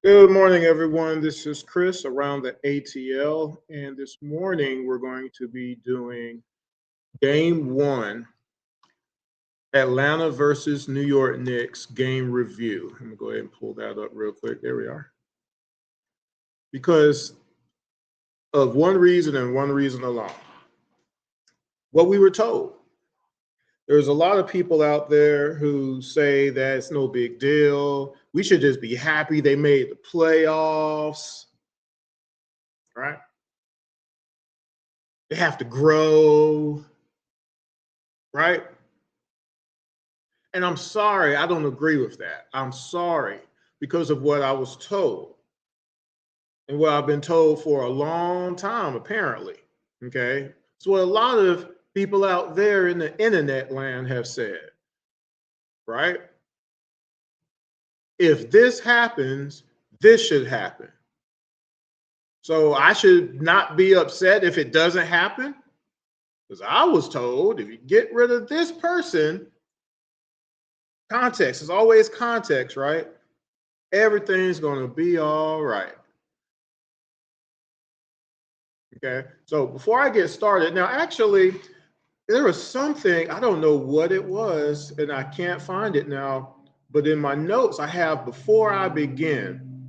Good morning, everyone. This is Chris around the ATL, and this morning we're going to be doing Game 1, Atlanta versus New York Knicks game review. I'm going to go ahead and pull that up real quick. There we are. Because of one reason and one reason alone. What we were told. There's a lot of people out there who say that it's no big deal. We should just be happy they made the playoffs, right? They have to grow, right? And I'm sorry, I don't agree with that. I'm sorry because of what I was told and what I've been told for a long time, apparently, okay? It's what a lot of people out there in the internet land have said, right? If this happens, this should happen. So I should not be upset if it doesn't happen, because I was told if you get rid of this person, context is always context, right? Everything's going to be all right. Okay, so before I get started, now actually, there was something, I don't know what it was, and I can't find it now, but in my notes I have before I begin,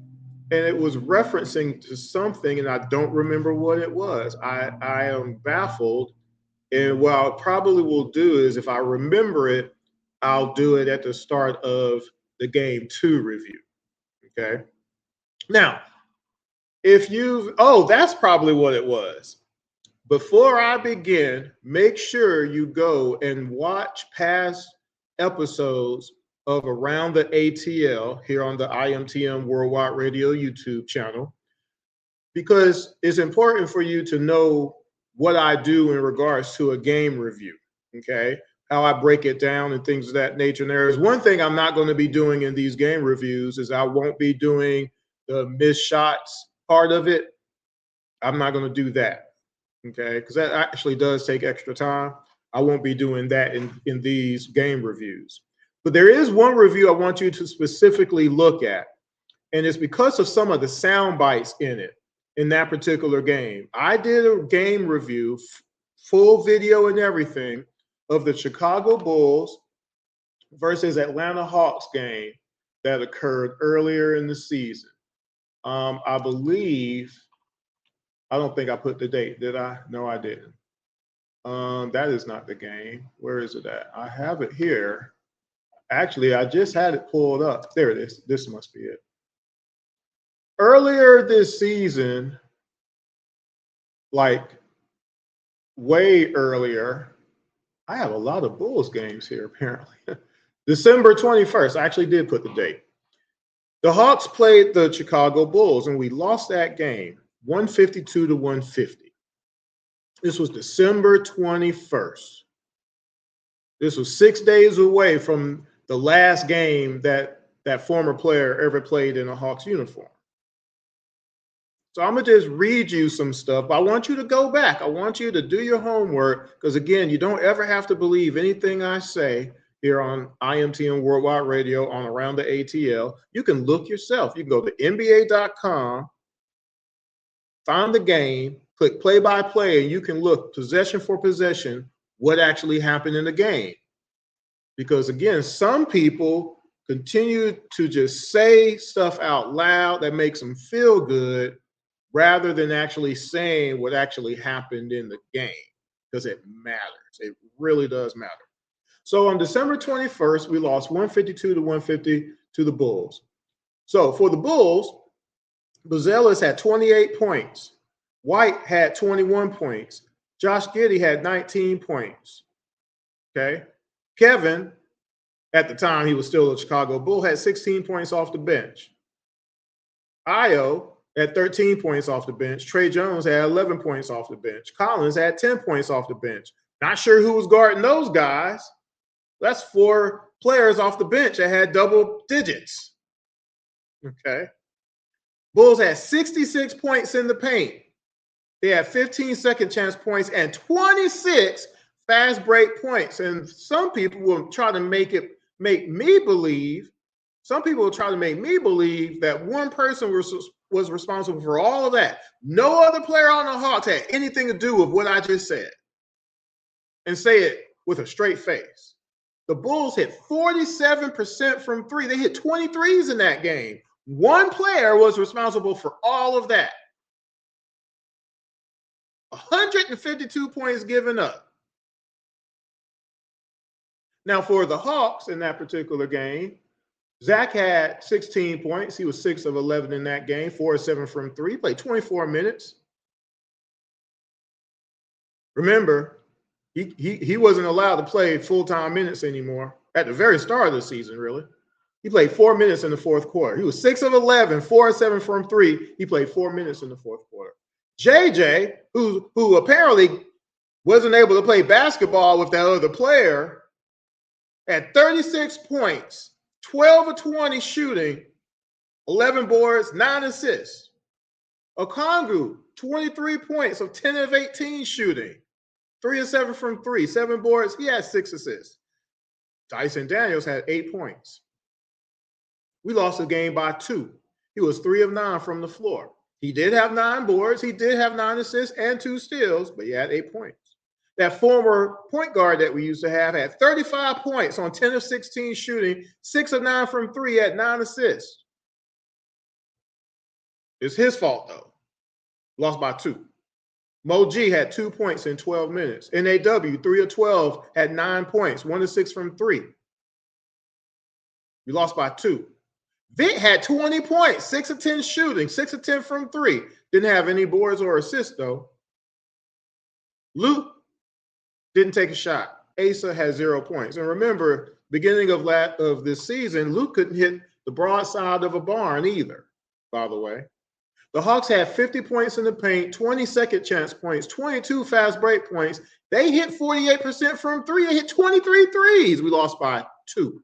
and it was referencing to something, and I don't remember what it was. I am baffled, and what I probably will do is if I remember it, I'll do it at the start of the Game 2 review, okay? Now, that's probably what it was. Before I begin, make sure you go and watch past episodes of Around the ATL here on the IMTM Worldwide Radio YouTube channel, because it's important for you to know what I do in regards to a game review, okay? How I break it down and things of that nature. And there is one thing I'm not going to be doing in these game reviews is I won't be doing the missed shots part of it. I'm not going to do that. Okay, because that actually does take extra time. I won't be doing that in these game reviews. But there is one review I want you to specifically look at, and it's because of some of the sound bites in it, in that particular game. I did a game review, full video and everything, of the Chicago Bulls versus Atlanta Hawks game that occurred earlier in the season. I believe, I don't think I put the date, did I? No, I didn't. That is not the game. Where is it at? I have it here. Actually, I just had it pulled up. There it is. This must be it. Earlier this season, like way earlier, I have a lot of Bulls games here, apparently. December 21st, I actually did put the date. The Hawks played the Chicago Bulls, and we lost that game. 152 to 150. This was December 21st. This was 6 days away from the last game that former player ever played in a Hawks uniform. So I'm going to just read you some stuff. I want you to go back. I want you to do your homework because, again, you don't ever have to believe anything I say here on IMTM Worldwide Radio on Around the ATL. You can look yourself. You can go to NBA.com. Find the game, Click play by play, and you can look possession for possession what actually happened in the game. Because again, some people continue to just say stuff out loud that makes them feel good rather than actually saying what actually happened in the game, because it matters. It really does matter. So on December 21st, we lost 152 to 150 to the Bulls. So for the Bulls, Buzelis had 28 points. White had 21 points. Josh Giddey had 19 points. Okay. Kevin, at the time he was still a Chicago Bull, had 16 points off the bench. Io had 13 points off the bench. Trey Jones had 11 points off the bench. Collins had 10 points off the bench. Not sure who was guarding those guys. That's 4 players off the bench that had double digits. Okay. Bulls had 66 points in the paint. They had 15 second chance points and 26 fast break points. And some people will try to make me believe that one person was responsible for all of that. No other player on the Hawks had anything to do with what I just said. And say it with a straight face. The Bulls hit 47% from 3. They hit 23s in that game. One player was responsible for all of that. 152 points given up. Now, for the Hawks in that particular game, Zach had 16 points. He was 6 of 11 in that game, 4 of 7 from 3. He played 24 minutes. Remember, he wasn't allowed to play full-time minutes anymore at the very start of the season, really. He played 4 minutes in the fourth quarter. He was 6 of 11, 4 of 7 from 3. He played 4 minutes in the fourth quarter. JJ, who apparently wasn't able to play basketball with that other player, had 36 points, 12 of 20 shooting, 11 boards, 9 assists. Okongwu, 23 points of 10 of 18 shooting, 3 of 7 from 3, 7 boards. He had 6 assists. Dyson Daniels had 8 points. We lost the game by 2. He was 3 of 9 from the floor. He did have 9 boards. He did have 9 assists and 2 steals, but he had 8 points. That former point guard that we used to have had 35 points on 10 of 16 shooting, 6 of 9 from 3, had 9 assists. It's his fault, though. Lost by 2. Mo G had 2 points in 12 minutes. NAW, 3 of 12, had 9 points, 1 of 6 from 3. We lost by 2. Vic had 20 points, 6 of 10 shooting, 6 of 10 from 3. Didn't have any boards or assists, though. Luke didn't take a shot. Asa had 0 points. And remember, beginning of this season, Luke couldn't hit the broadside of a barn either, by the way. The Hawks had 50 points in the paint, 20 second chance points, 22 fast break points. They hit 48% from 3. They hit 23 threes. We lost by 2.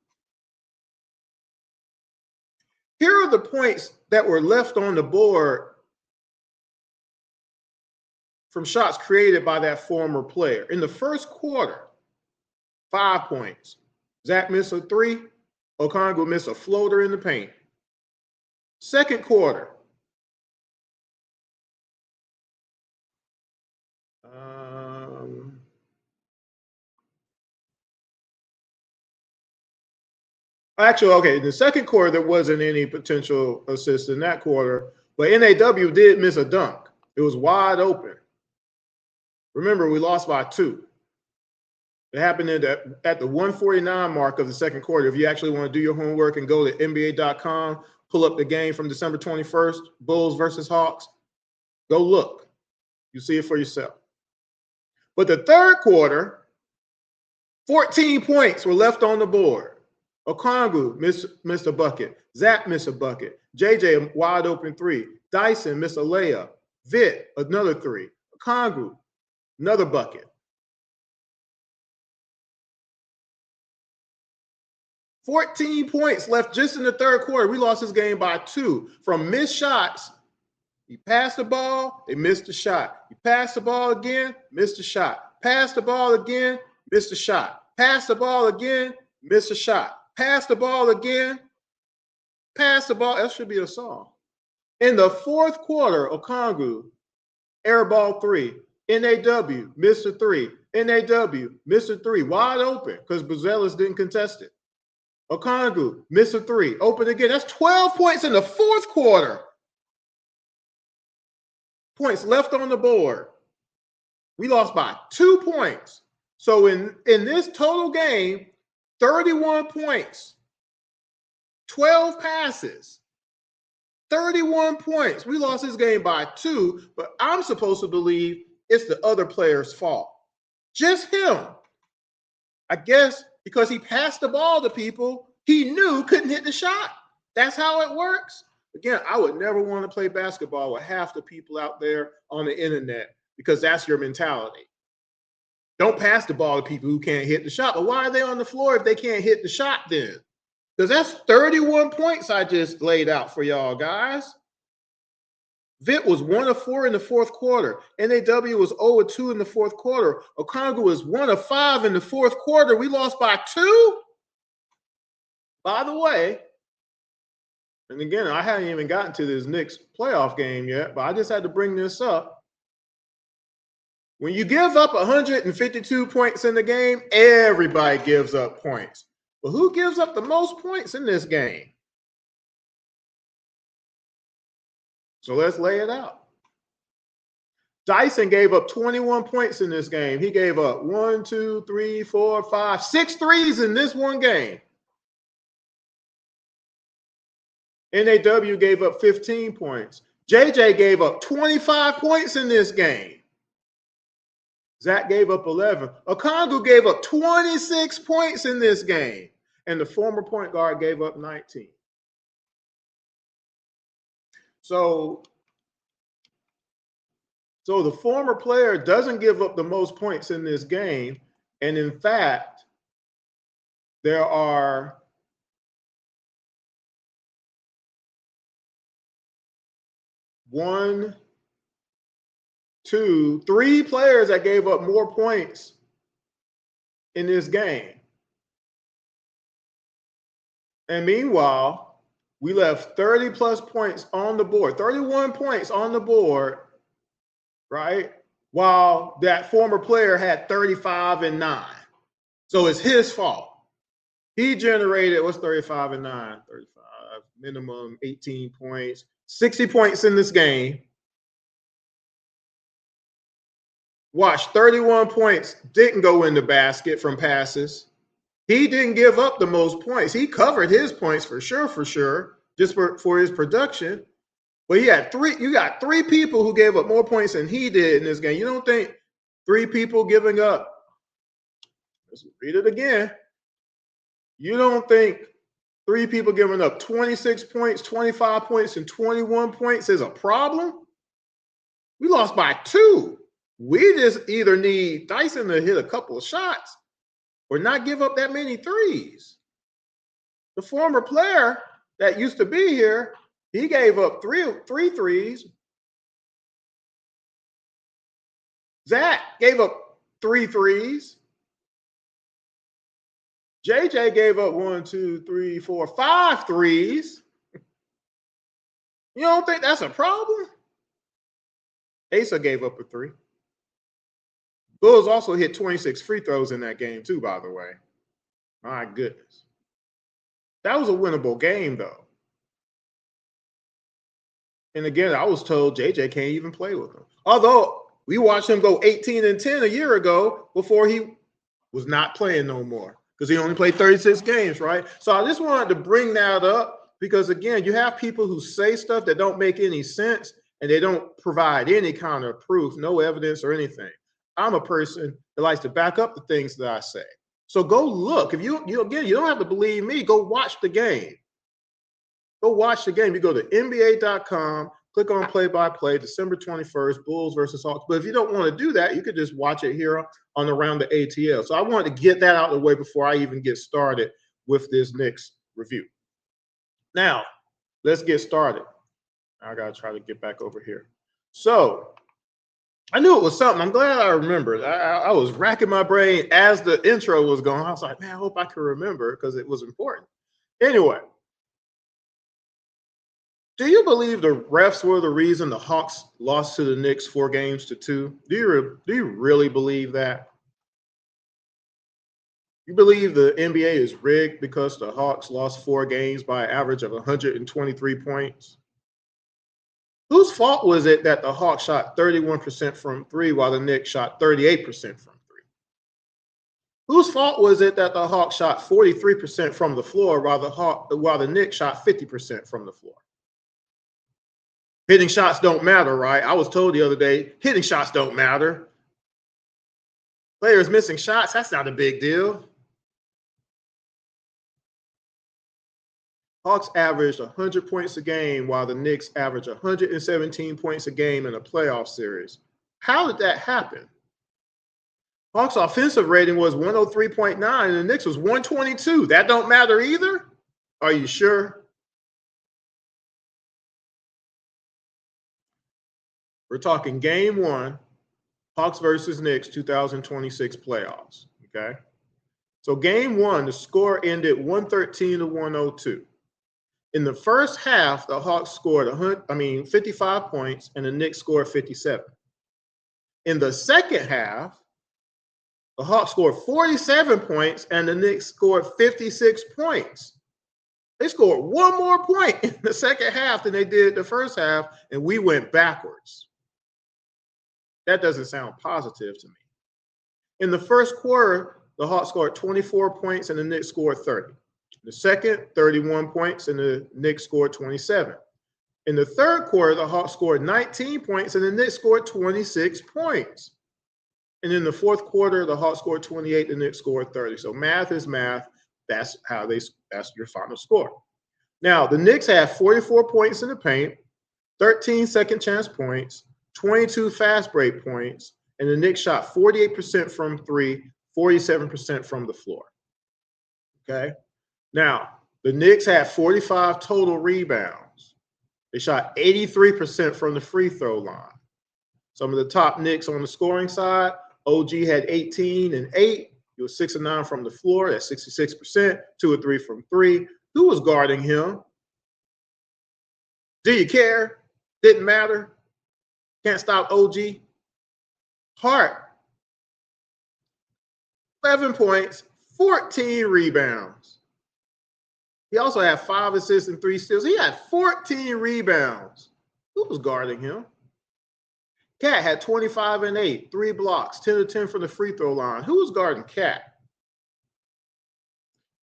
Here are the points that were left on the board from shots created by that former player. In the first quarter, 5 points. Zach missed a 3. Okongwu missed a floater in the paint. Second quarter, actually, okay, in the second quarter, there wasn't any potential assist in that quarter, but NAW did miss a dunk. It was wide open. Remember, we lost by 2. It happened at the 149 mark of the second quarter. If you actually want to do your homework and go to NBA.com, pull up the game from December 21st, Bulls versus Hawks, go look. You see it for yourself. But the third quarter, 14 points were left on the board. Okongwu missed a bucket. Zach missed a bucket. JJ, a wide open 3. Dyson missed a layup. Vic, another 3. Okongwu, another bucket. 14 points left just in the third quarter. We lost this game by 2 from missed shots. He passed the ball, they missed the shot. He passed the ball again, missed the shot. Passed the ball again, missed the shot. Passed the ball again, missed a shot. Pass the ball again. Pass the ball. That should be a song. In the fourth quarter, Okongwu Air ball 3. NAW, missed a 3. NAW, missed a 3. Wide open because Buzelis didn't contest it. Okongwu, missed a 3. Open again. That's 12 points in the fourth quarter. Points left on the board. We lost by 2 points. So in this total game, 31 points, 12 passes, 31 points. We lost this game by 2, but I'm supposed to believe it's the other player's fault. Just him. I guess because he passed the ball to people he knew couldn't hit the shot. That's how it works. Again, I would never want to play basketball with half the people out there on the internet because that's your mentality. Don't pass the ball to people who can't hit the shot. But why are they on the floor if they can't hit the shot then? Because that's 31 points I just laid out for y'all guys. Vitt was 1 of 4 in the fourth quarter. NAW was 0 of 2 in the fourth quarter. Okongwu was 1 of 5 in the fourth quarter. We lost by 2. By the way, and again, I haven't even gotten to this Knicks playoff game yet, but I just had to bring this up. When you give up 152 points in the game, everybody gives up points. But who gives up the most points in this game? So let's lay it out. Dyson gave up 21 points in this game. He gave up 1, 2, 3, 4, 5, 6 threes in this one game. NAW gave up 15 points. JJ gave up 25 points in this game. Zach gave up 11. Okongwu gave up 26 points in this game. And the former point guard gave up 19. So the former player doesn't give up the most points in this game. And in fact, there are 1, 2, 3 players that gave up more points in this game. And meanwhile, we left 30 plus points on the board, 31 points on the board, right? While that former player had 35 and 9. So it's his fault. He generated, what's 35 and 9? 35, minimum 18 points, 60 points in this game. Watch, 31 points didn't go in the basket from passes. He didn't give up the most points. He covered his points for sure, just for his production. But he had you got 3 people who gave up more points than he did in this game. You don't think 3 people giving up, let's read it again. You don't think 3 people giving up 26 points, 25 points, and 21 points is a problem? We lost by 2. We just either need Dyson to hit a couple of shots or not give up that many threes. The former player that used to be here, he gave up three threes. Zach gave up 3 threes. JJ gave up 1, 2, 3, 4, 5 threes. You don't think that's a problem? Asa gave up a 3. Bulls also hit 26 free throws in that game too, by the way. My goodness. That was a winnable game, though. And again, I was told JJ can't even play with him. Although we watched him go 18 and 10 a year ago before he was not playing no more because he only played 36 games, right? So I just wanted to bring that up because, again, you have people who say stuff that don't make any sense and they don't provide any kind of proof, no evidence or anything. I'm a person that likes to back up the things that I say. So go look. If you again, you don't have to believe me. Go watch the game. Go watch the game. You go to NBA.com, click on play-by-play, December 21st, Bulls versus Hawks. But if you don't want to do that, you could just watch it here on Around the ATL. So I wanted to get that out of the way before I even get started with this Knicks review. Now, let's get started. I got to try to get back over here. So I knew it was something. I'm glad I remembered. I was racking my brain as the intro was going. I was like, man, I hope I can remember because it was important. Anyway, Do you believe the refs were the reason the Hawks lost to the Knicks 4-2? Do you really believe that? You believe the NBA is rigged because the Hawks lost 4 games by an average of 123 points? Whose fault was it that the Hawks shot 31% from three while the Knicks shot 38% from three? Whose fault was it that the Hawks shot 43% from the floor while the Knicks shot 50% from the floor? Hitting shots don't matter, right? I was told the other day, hitting shots don't matter. Players missing shots, that's not a big deal. Hawks averaged 100 points a game while the Knicks averaged 117 points a game in a playoff series. How did that happen? Hawks' offensive rating was 103.9 and the Knicks was 122. That don't matter either? Are you sure? We're talking game 1, Hawks versus Knicks 2026 playoffs, okay? So game 1, the score ended 113 to 102. In the first half, the Hawks scored 55 points and the Knicks scored 57. In the second half, the Hawks scored 47 points and the Knicks scored 56 points. They scored one more point in the second half than they did the first half, and we went backwards. That doesn't sound positive to me. In the first quarter, the Hawks scored 24 points and the Knicks scored 30. The second, 31 points, and the Knicks scored 27. In the third quarter, the Hawks scored 19 points, and the Knicks scored 26 points. And in the fourth quarter, the Hawks scored 28, the Knicks scored 30. So math is math. That's your final score. Now, the Knicks had 44 points in the paint, 13 second chance points, 22 fast break points, and the Knicks shot 48% from three, 47% from the floor. Okay? Now, the Knicks had 45 total rebounds. They shot 83% from the free throw line. Some of the top Knicks on the scoring side, OG had 18 and 8. He was 6 and 9 from the floor. That's 66%, 2 or 3 from three. Who was guarding him? Do you care? Didn't matter. Can't stop OG. Hart, 11 points, 14 rebounds. He also had 5 assists and 3 steals. He had 14 rebounds. Who was guarding him? Cat had 25 and 8, 3 blocks, 10 to 10 from the free throw line. Who was guarding Cat?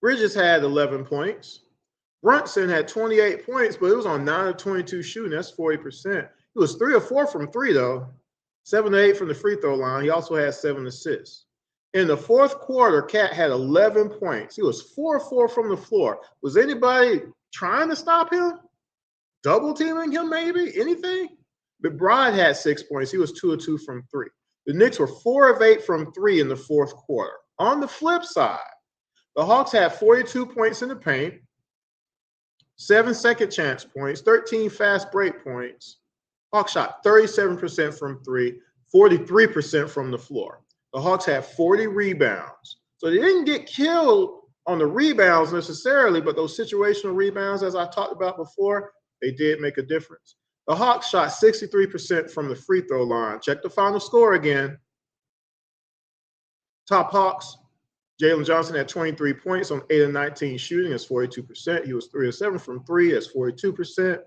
Bridges had 11 points. Brunson had 28 points, but it was on 9 of 22 shooting. That's 40%. He was 3 or 4 from 3, though. 7 to 8 from the free throw line. He also had 7 assists. In the fourth quarter, Cat had 11 points. He was 4 or 4 from the floor. Was anybody trying to stop him? Double teaming him, maybe? Anything? McBride had 6 points. He was 2 of 2 from 3. The Knicks were 4 of 8 from 3 in the fourth quarter. On the flip side, the Hawks had 42 points in the paint, 7 second chance points, 13 fast break points. Hawks shot 37% from 3, 43% from the floor. The Hawks had 40 rebounds. So they didn't get killed on the rebounds necessarily, but those situational rebounds, as I talked about before, they did make a difference. The Hawks shot 63% from the free throw line. Check the final score again. Top Hawks, Jalen Johnson had 23 points on 8 of 19 shooting. That's 42%. He was 3 of 7 from 3. That's 42%.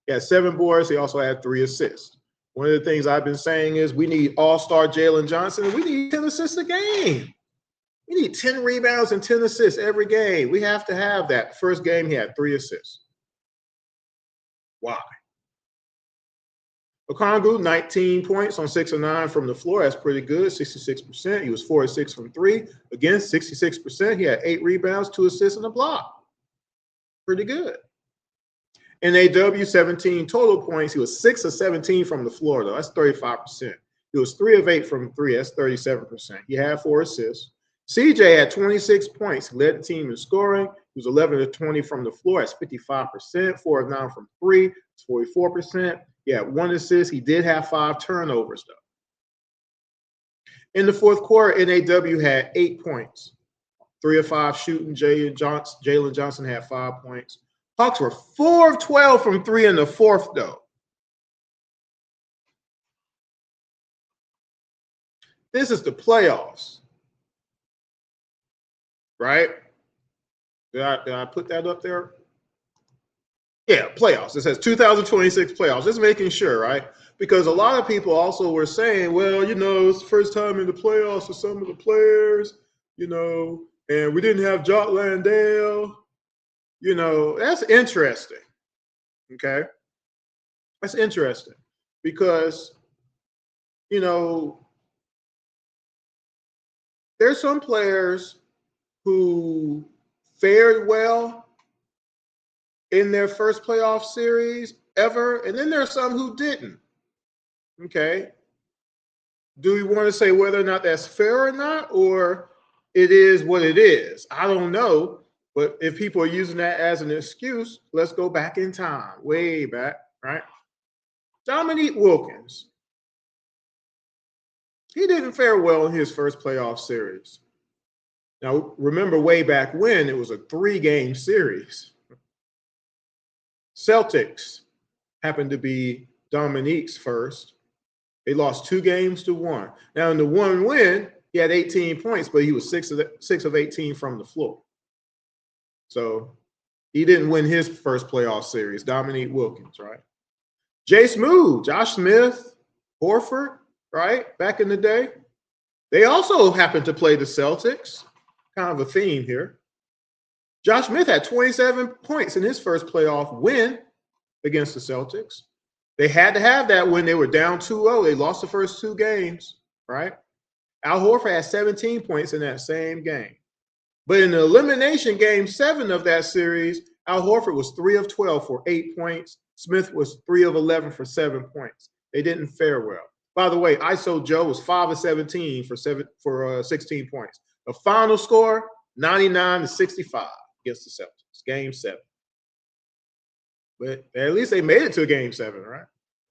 He had 7 boards. He also had 3 assists. One of the things I've been saying is we need all-star Jalen Johnson, and we need 10 assists a game. We need 10 rebounds and 10 assists every game. We have to have that. First game, he had 3 assists. Why? Okongwu, 19 points on 6 of 9 from the floor. That's pretty good, 66%. He was 4 of 6 from 3. Again, 66%. He had 8 rebounds, 2 assists, and a block. Pretty good. NAW, 17 total points. He was 6 of 17 from the floor, though. That's 35%. He was 3 of 8 from 3. That's 37%. He had 4 assists. CJ had 26 points. He led the team in scoring. He was 11 of 20 from the floor. That's 55%. 4 of 9 from 3. It's 44%. He had 1 assist. He did have 5 turnovers, though. In the fourth quarter, NAW had 8 points. 3 of 5 shooting. Jalen Johnson had 5 points. Hawks were 4 of 12 from 3 in the fourth, though. This is the playoffs, right? Did I put that up there? Yeah, playoffs. It says 2026 playoffs. Just making sure, right? Because a lot of people also were saying, well, it's the first time in the playoffs for some of the players, and we didn't have Jock Landale. That's interesting. Okay. That's interesting because, there's some players who fared well in their first playoff series ever, and then there's some who didn't. Okay. Do we want to say whether or not that's fair or not, or it is what it is? I don't know. But if people are using that as an excuse, let's go back in time, way back, right? Dominique Wilkins. He didn't fare well in his first playoff series. Now, remember way back when it was a 3-game series. Celtics happened to be Dominique's first. They lost 2 games to 1. Now, in the one win, he had 18 points, but he was 6 of 18 from the floor. So he didn't win his first playoff series, Dominique Wilkins, right? Jay Smooth, Josh Smith, Horford, right? Back in the day. They also happened to play the Celtics. Kind of a theme here. Josh Smith had 27 points in his first playoff win against the Celtics. They had to have that when they were down 2-0. They lost the first 2 games, right? Al Horford had 17 points in that same game. But in the elimination game 7 of that series, Al Horford was 3 of 12 for 8 points. Smith was 3 of 11 for 7 points. They didn't fare well. By the way, ISO Joe was 5 of 17 for 16 points. The final score, 99-65 against the Celtics, game 7. But at least they made it to game 7, right?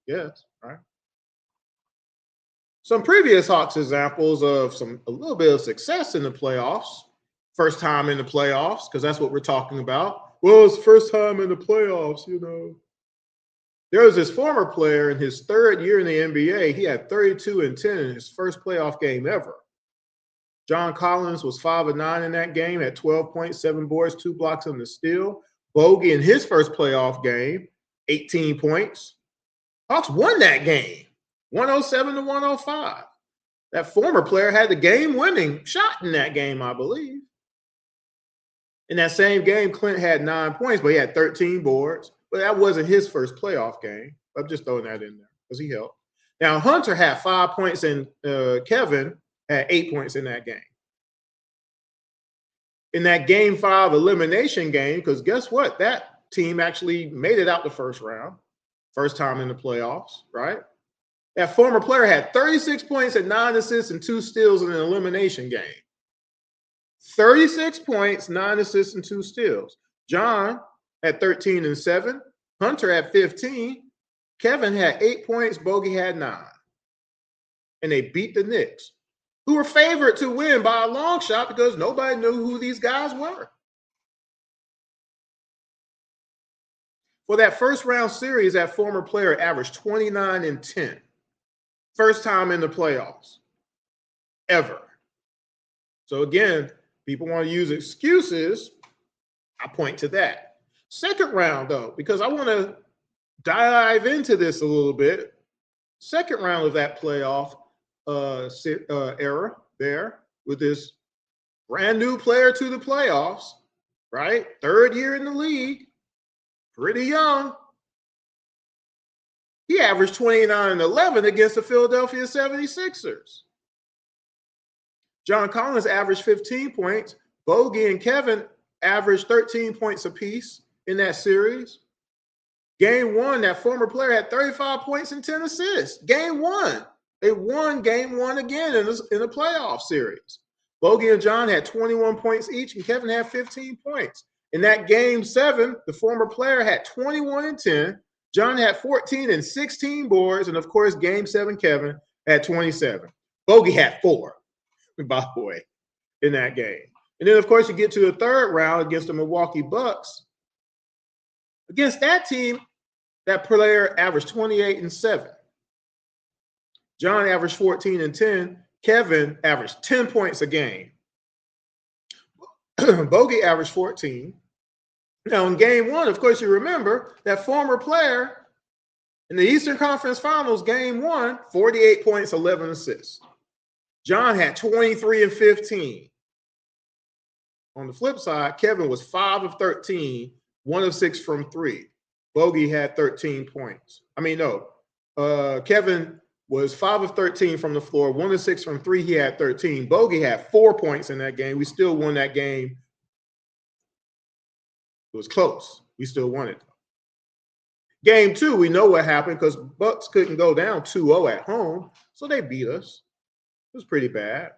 Yes, right. Some previous Hawks examples of a little bit of success in the playoffs. First time in the playoffs, because that's what we're talking about. Well, it's first time in the playoffs, There was this former player in his 3rd year in the NBA. He had 32 and 10 in his first playoff game ever. John Collins was 5 of 9 in that game, had 12 points, 7 boards, 2 blocks on the steal. Bogey in his first playoff game, 18 points. Hawks won that game, 107-105. That former player had the game-winning shot in that game, I believe. In that same game, Clint had 9 points, but he had 13 boards. But that wasn't his first playoff game. I'm just throwing that in there because he helped. Now, Hunter had 5 points, and Kevin had 8 points in that game. In that game 5 elimination game, because guess what? That team actually made it out the first round. First time in the playoffs, right? That former player had 36 points and 9 assists and 2 steals in an elimination game. 36 points, 9 assists, and 2 steals. John had 13 and 7. Hunter had 15. Kevin had 8 points. Bogey had 9. And they beat the Knicks, who were favored to win by a long shot because nobody knew who these guys were. For that first round series, that former player averaged 29 and 10. First time in the playoffs ever. So again, people want to use excuses. I point to that. Second round, though, because I want to dive into this a little bit. Second round of that playoff era there with this brand new player to the playoffs, right? 3rd year in the league, pretty young. He averaged 29 and 11 against the Philadelphia 76ers. John Collins averaged 15 points. Bogey and Kevin averaged 13 points apiece in that series. Game 1, that former player had 35 points and 10 assists. Game 1. They won game 1 again in the playoff series. Bogey and John had 21 points each, and Kevin had 15 points. In that game 7, the former player had 21 and 10. John had 14 and 16 boards. And, of course, game 7, Kevin had 27. Bogey had 4, by the way, in that game. And then, of course, you get to the 3rd round against the Milwaukee Bucks. Against that team, that player averaged 28 and 7. John averaged 14 and 10. Kevin averaged 10 points a game. Bogey averaged 14. Now, in game one, of course, you remember that former player in the Eastern Conference Finals, game one, 48 points, 11 assists. John had 23 and 15. On the flip side, Kevin was 5 of 13, 1 of 6 from 3. Bogey had 13 points. Kevin was 5 of 13 from the floor, 1 of 6 from 3. He had 13. Bogey had 4 points in that game. We still won that game. It was close. We still won it. Game two, we know what happened because Bucks couldn't go down 2-0 at home, so they beat us. It was pretty bad.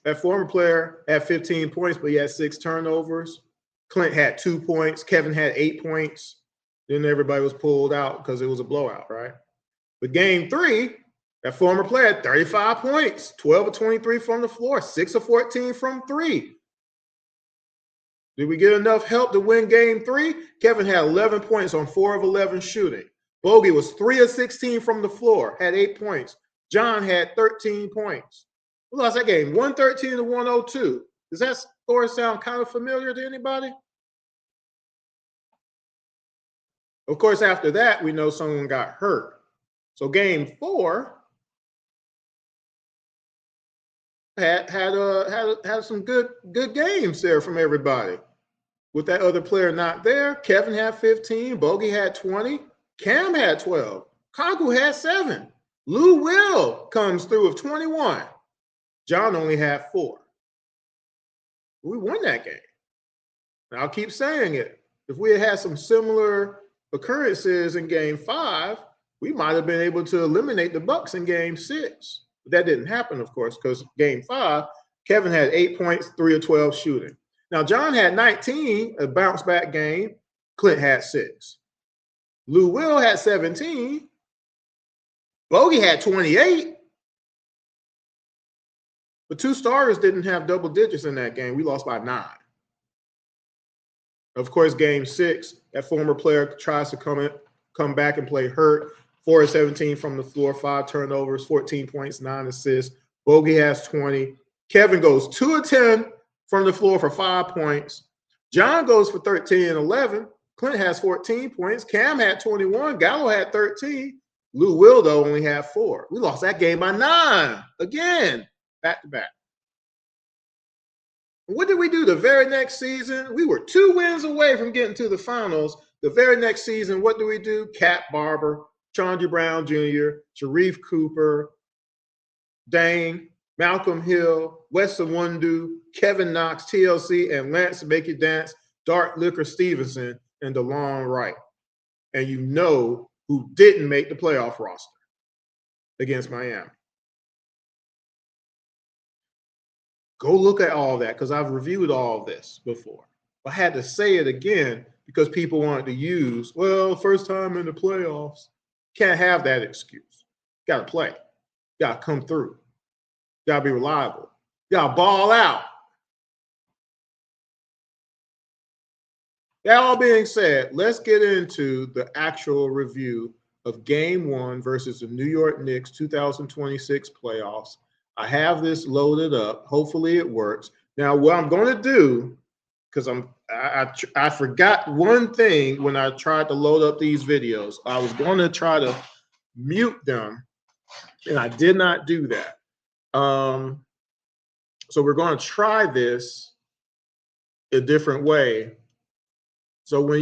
That former player had 15 points, but he had 6 turnovers. Clint had 2 points. Kevin had 8 points. Then everybody was pulled out because it was a blowout, right? But game three, that former player had 35 points, 12 of 23 from the floor, 6 of 14 from 3. Did we get enough help to win game three? Kevin had 11 points on 4 of 11 shooting. Bogey was 3 of 16 from the floor, had 8 points. John had 13 points. We lost that game, 113 to 102. Does that score sound kind of familiar to anybody? Of course, after that, we know someone got hurt. So game four had some good games there from everybody. With that other player not there, Kevin had 15, Bogey had 20, Cam had 12, Kaku had 7. Lou Will comes through with 21. John only had 4. We won that game. And I'll keep saying it. If we had some similar occurrences in game 5, we might have been able to eliminate the Bucks in game 6. But that didn't happen, of course, because game 5, Kevin had 8 points, 3 of 12 shooting. Now, John had 19, a bounce back game. Clint had 6. Lou Will had 17. Bogey had 28. But 2 starters didn't have double digits in that game. We lost by 9. Of course, game 6, that former player tries to come back and play hurt. 4 of 17 from the floor, 5 turnovers, 14 points, 9 assists. Bogey has 20. Kevin goes 2 of 10 from the floor for 5 points. John goes for 13 and 11. Clint has 14 points. Cam had 21. Gallo had 13. Lou Will, though, only had 4. We lost that game by 9. Again, back to back. What did we do the very next season? We were 2 wins away from getting to the finals. The very next season, what do we do? Cat Barber, Chandra Brown Jr., Sharif Cooper, Dane, Malcolm Hill, Weston Wundu, Kevin Knox, TLC, and Lance Make It Dance, Dark Liquor Stevenson, and DeLon Wright. And you know who didn't make the playoff roster against Miami. Go look at all that because I've reviewed all of this before. I had to say it again because people wanted to use, well, first time in the playoffs. Can't have that excuse. Got to play. Got to come through. Got to be reliable. Got to ball out. That all being said, let's get into the actual review of Game 1 versus the New York Knicks 2026 playoffs. I have this loaded up. Hopefully it works. Now, what I'm going to do, because I forgot one thing when I tried to load up these videos. I was going to try to mute them, and I did not do that. So we're going to try this a different way. So if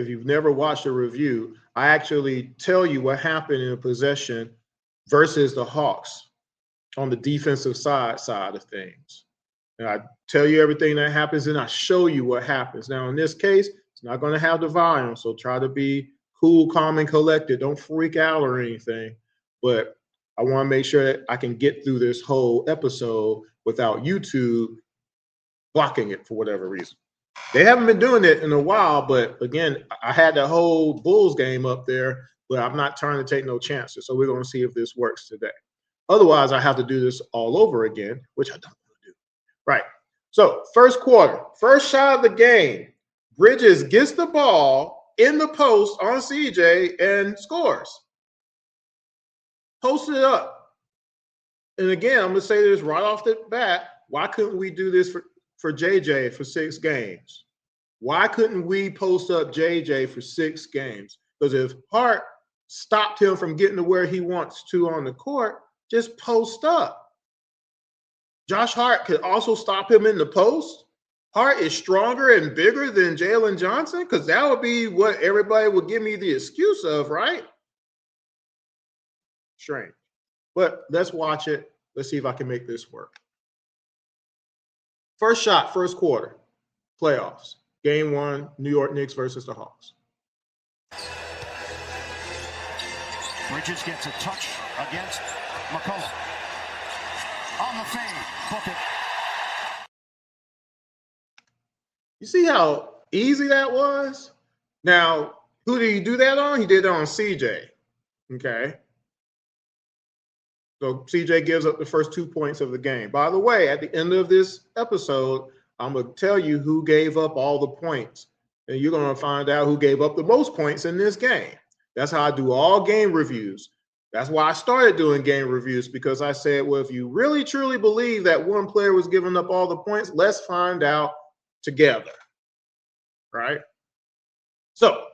you've never watched a review, I actually tell you what happened in a possession versus the Hawks on the defensive side of things. And I tell you everything that happens, and I show you what happens. Now, in this case, it's not going to have the volume, so try to be cool, calm, and collected. Don't freak out or anything. But I want to make sure that I can get through this whole episode without YouTube blocking it for whatever reason. They haven't been doing it in a while, but again, I had the whole Bulls game up there, but I'm not trying to take no chances. So we're going to see if this works today. Otherwise, I have to do this all over again, which I don't want to do. Right. So first quarter, first shot of the game, Bridges gets the ball in the post on CJ and scores. Posted it up. And again, I'm going to say this right off the bat. Why couldn't we do this for JJ for 6 games? Why couldn't we post up JJ for 6 games? Because if Hart stopped him from getting to where he wants to on the court, just post up. Josh Hart could also stop him in the post. Hart is stronger and bigger than Jalen Johnson, because that would be what everybody would give me the excuse of, right? Strange. But let's watch it. Let's see if I can make this work. First shot, first quarter, playoffs. Game 1, New York Knicks versus the Hawks. Bridges gets a touch against McCullough. On the fade, book it. You see how easy that was? Now, who did he do that on? He did it on CJ. Okay. So CJ gives up the first 2 points of the game. By the way, at the end of this episode, I'm going to tell you who gave up all the points. And you're going to find out who gave up the most points in this game. That's how I do all game reviews. That's why I started doing game reviews, because I said, well, if you really truly believe that one player was giving up all the points, let's find out together. Right? So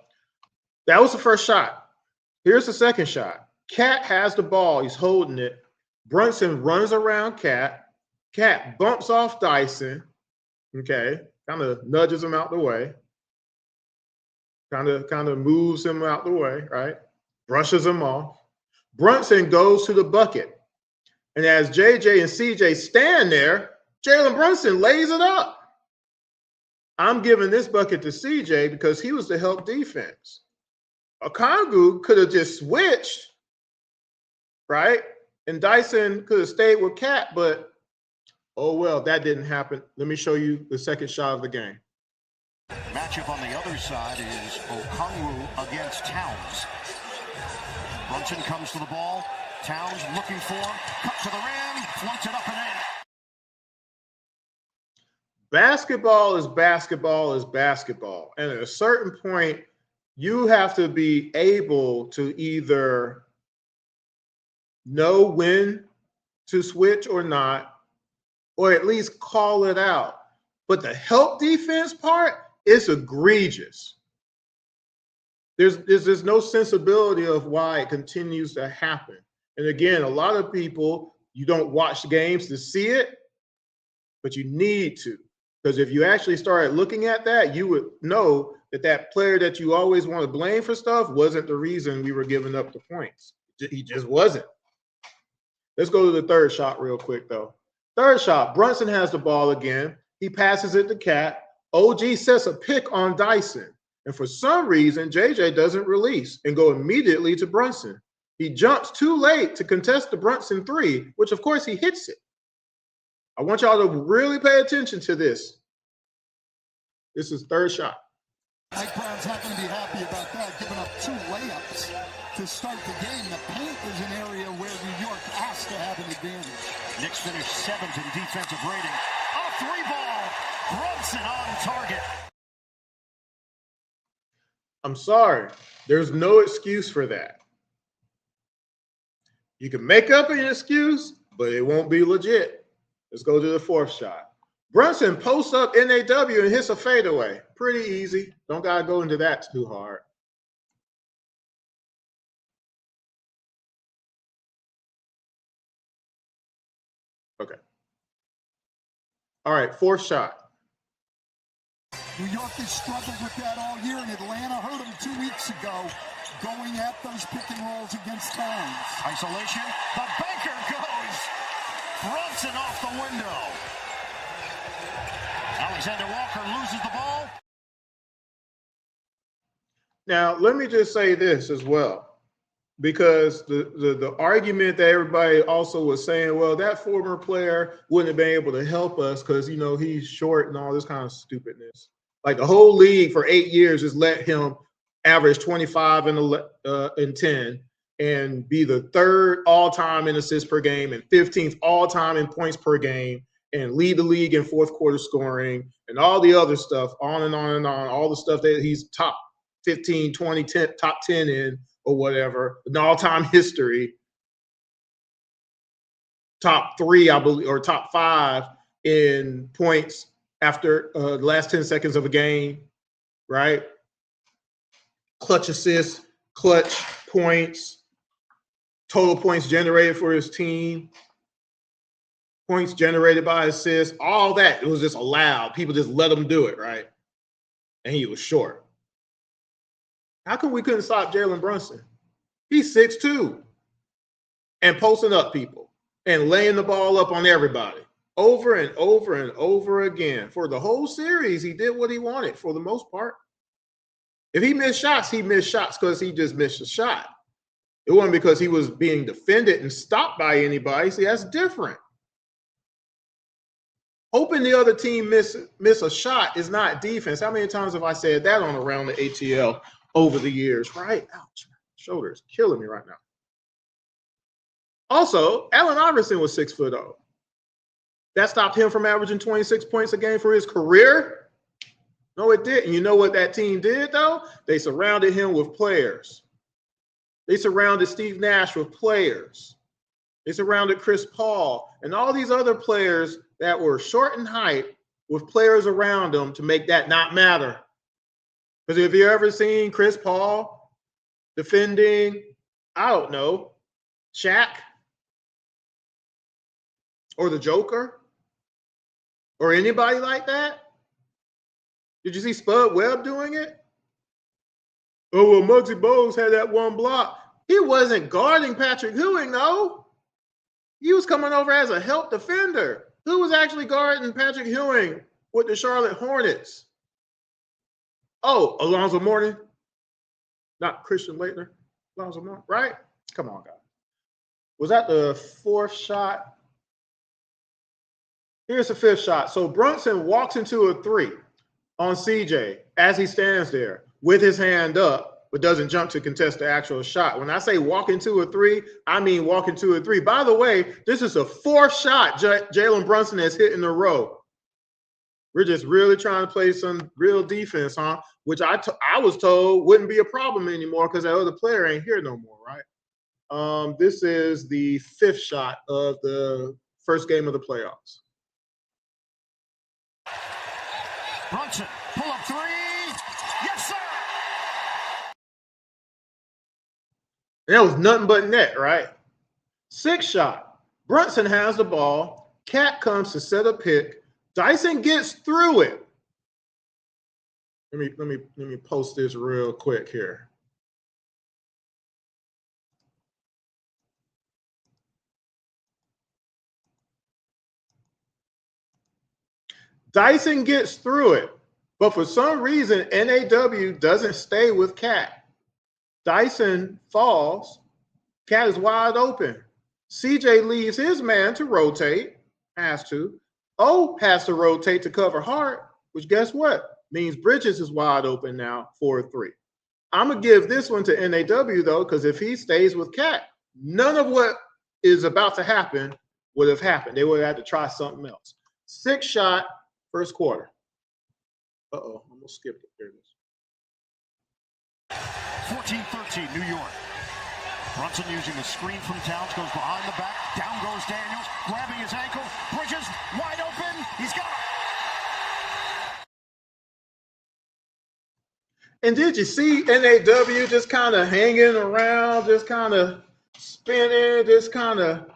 that was the first shot. Here's the second shot. Cat has the ball. He's holding it. Brunson runs around Cat. Cat bumps off Dyson. Okay. Kind of nudges him out the way. Kind of moves him out the way, right? Brushes him off. Brunson goes to the bucket. And as JJ and CJ stand there, Jalen Brunson lays it up. I'm giving this bucket to CJ because he was the help defense. Okongwu could have just switched, right? And Dyson could have stayed with Cat, but oh well, that didn't happen. Let me show you the second shot of the game. Matchup on the other side is Okongwu against Towns. Brunson comes to the ball. Towns looking for him. Cut to the rim. Floats it up and in. Basketball is basketball is basketball. And at a certain point, you have to be able to either know when to switch or not, or at least call it out. But the help defense part is egregious. There's no sensibility of why it continues to happen. And again, a lot of people, you don't watch the games to see it, but you need to. Because if you actually started looking at that, you would know that that player that you always want to blame for stuff wasn't the reason we were giving up the points. He just wasn't. Let's go to the third shot real quick, though. Third shot, Brunson has the ball again. He passes it to Cat. OG sets a pick on Dyson. And for some reason, JJ doesn't release and go immediately to Brunson. He jumps too late to contest the Brunson three, which of course he hits it. I want y'all to really pay attention to this. This is third shot. Mike Brown's not going to be happy about that, giving up 2 layups to start the game. The paint is an area where New York has to have an advantage. Knicks finished 7th in defensive rating. A 3-ball. Brunson on target. I'm sorry. There's no excuse for that. You can make up an excuse, but it won't be legit. Let's go to the fourth shot. Brunson posts up NAW and hits a fadeaway. Pretty easy. Don't got to go into that too hard. Okay. All right, fourth shot. New York has struggled with that all year, and Atlanta hurt them 2 weeks ago, going at those pick and rolls against Towns. Isolation. The banker goes. Brunson off the window. Alexander Walker loses the ball. Now, let me just say this as well, because the argument that everybody also was saying, well, that former player wouldn't have been able to help us because, you know, he's short and all this kind of stupidness. Like the whole league for 8 years just let him average 25 and 10 and be the third all-time in assists per game and 15th all-time in points per game and lead the league in fourth quarter scoring and all the other stuff, on and on and on, all the stuff that he's top 15, 20, 10, top 10 in or whatever, in all-time history, top 3, I believe, or top 5 in points after the last 10 seconds of a game, right? Clutch assists, clutch points, total points generated for his team, points generated by assists, all that. It was just allowed. People just let him do it, right? And he was short. How come we couldn't stop Jalen Brunson? He's 6'2", and posting up people and laying the ball up on everybody over and over and over again. For the whole series, he did what he wanted for the most part. If he missed shots, he missed shots because he just missed a shot. It wasn't because he was being defended and stopped by anybody. See, that's different. Hoping the other team miss a shot is not defense. How many times have I said that on Around the ATL over the years, right? Ouch, shoulder is killing me right now. Also, Allen Iverson was 6'0". That stopped him from averaging 26 points a game for his career? No, it didn't. You know what that team did, though? They surrounded him with players. They surrounded Steve Nash with players. They surrounded Chris Paul and all these other players that were short in height with players around them to make that not matter. Because if you ever seen Chris Paul defending, I don't know, Shaq or the Joker or anybody like that? Did you see Spud Webb doing it? Oh, well, Muggsy Bogues had that one block. He wasn't guarding Patrick Ewing, though. He was coming over as a help defender. Who was actually guarding Patrick Ewing with the Charlotte Hornets? Oh, Alonzo Mourning, not Christian Laettner. Alonzo Mourning, right? Come on, guys. Was that the fourth shot? Here's the fifth shot. So Brunson walks into a 3 on CJ as he stands there with his hand up, but doesn't jump to contest the actual shot. When I say walk into a 3, I mean walk into a 3. By the way, this is the fourth shot Jalen Brunson has hit in a row. We're just really trying to play some real defense, huh? Which I was told wouldn't be a problem anymore because that other player ain't here no more, right? This is the fifth shot of the first game of the playoffs. Brunson, pull up 3. Yes, sir. And that was nothing but net, right? Sixth shot. Brunson has the ball. Cat comes to set a pick. Dyson gets through it. Let me post this real quick here. Dyson gets through it, but for some reason, NAW doesn't stay with Cat. Dyson falls. Cat is wide open. CJ leaves his man to rotate, has to. O has to rotate to cover Hart, which guess what? Means Bridges is wide open now for a 3. I'm going to give this one to NAW, though, because if he stays with Cat, none of what is about to happen would have happened. They would have had to try something else. Sixth shot, first quarter. Uh-oh, I almost skipped it. There it is. 14-13, New York. Brunson using the screen from Towns, goes behind the back, down goes Daniels, grabbing his ankle, Bridges wide open, he's got it. And did you see NAW just kind of hanging around, just kind of spinning, just kind of,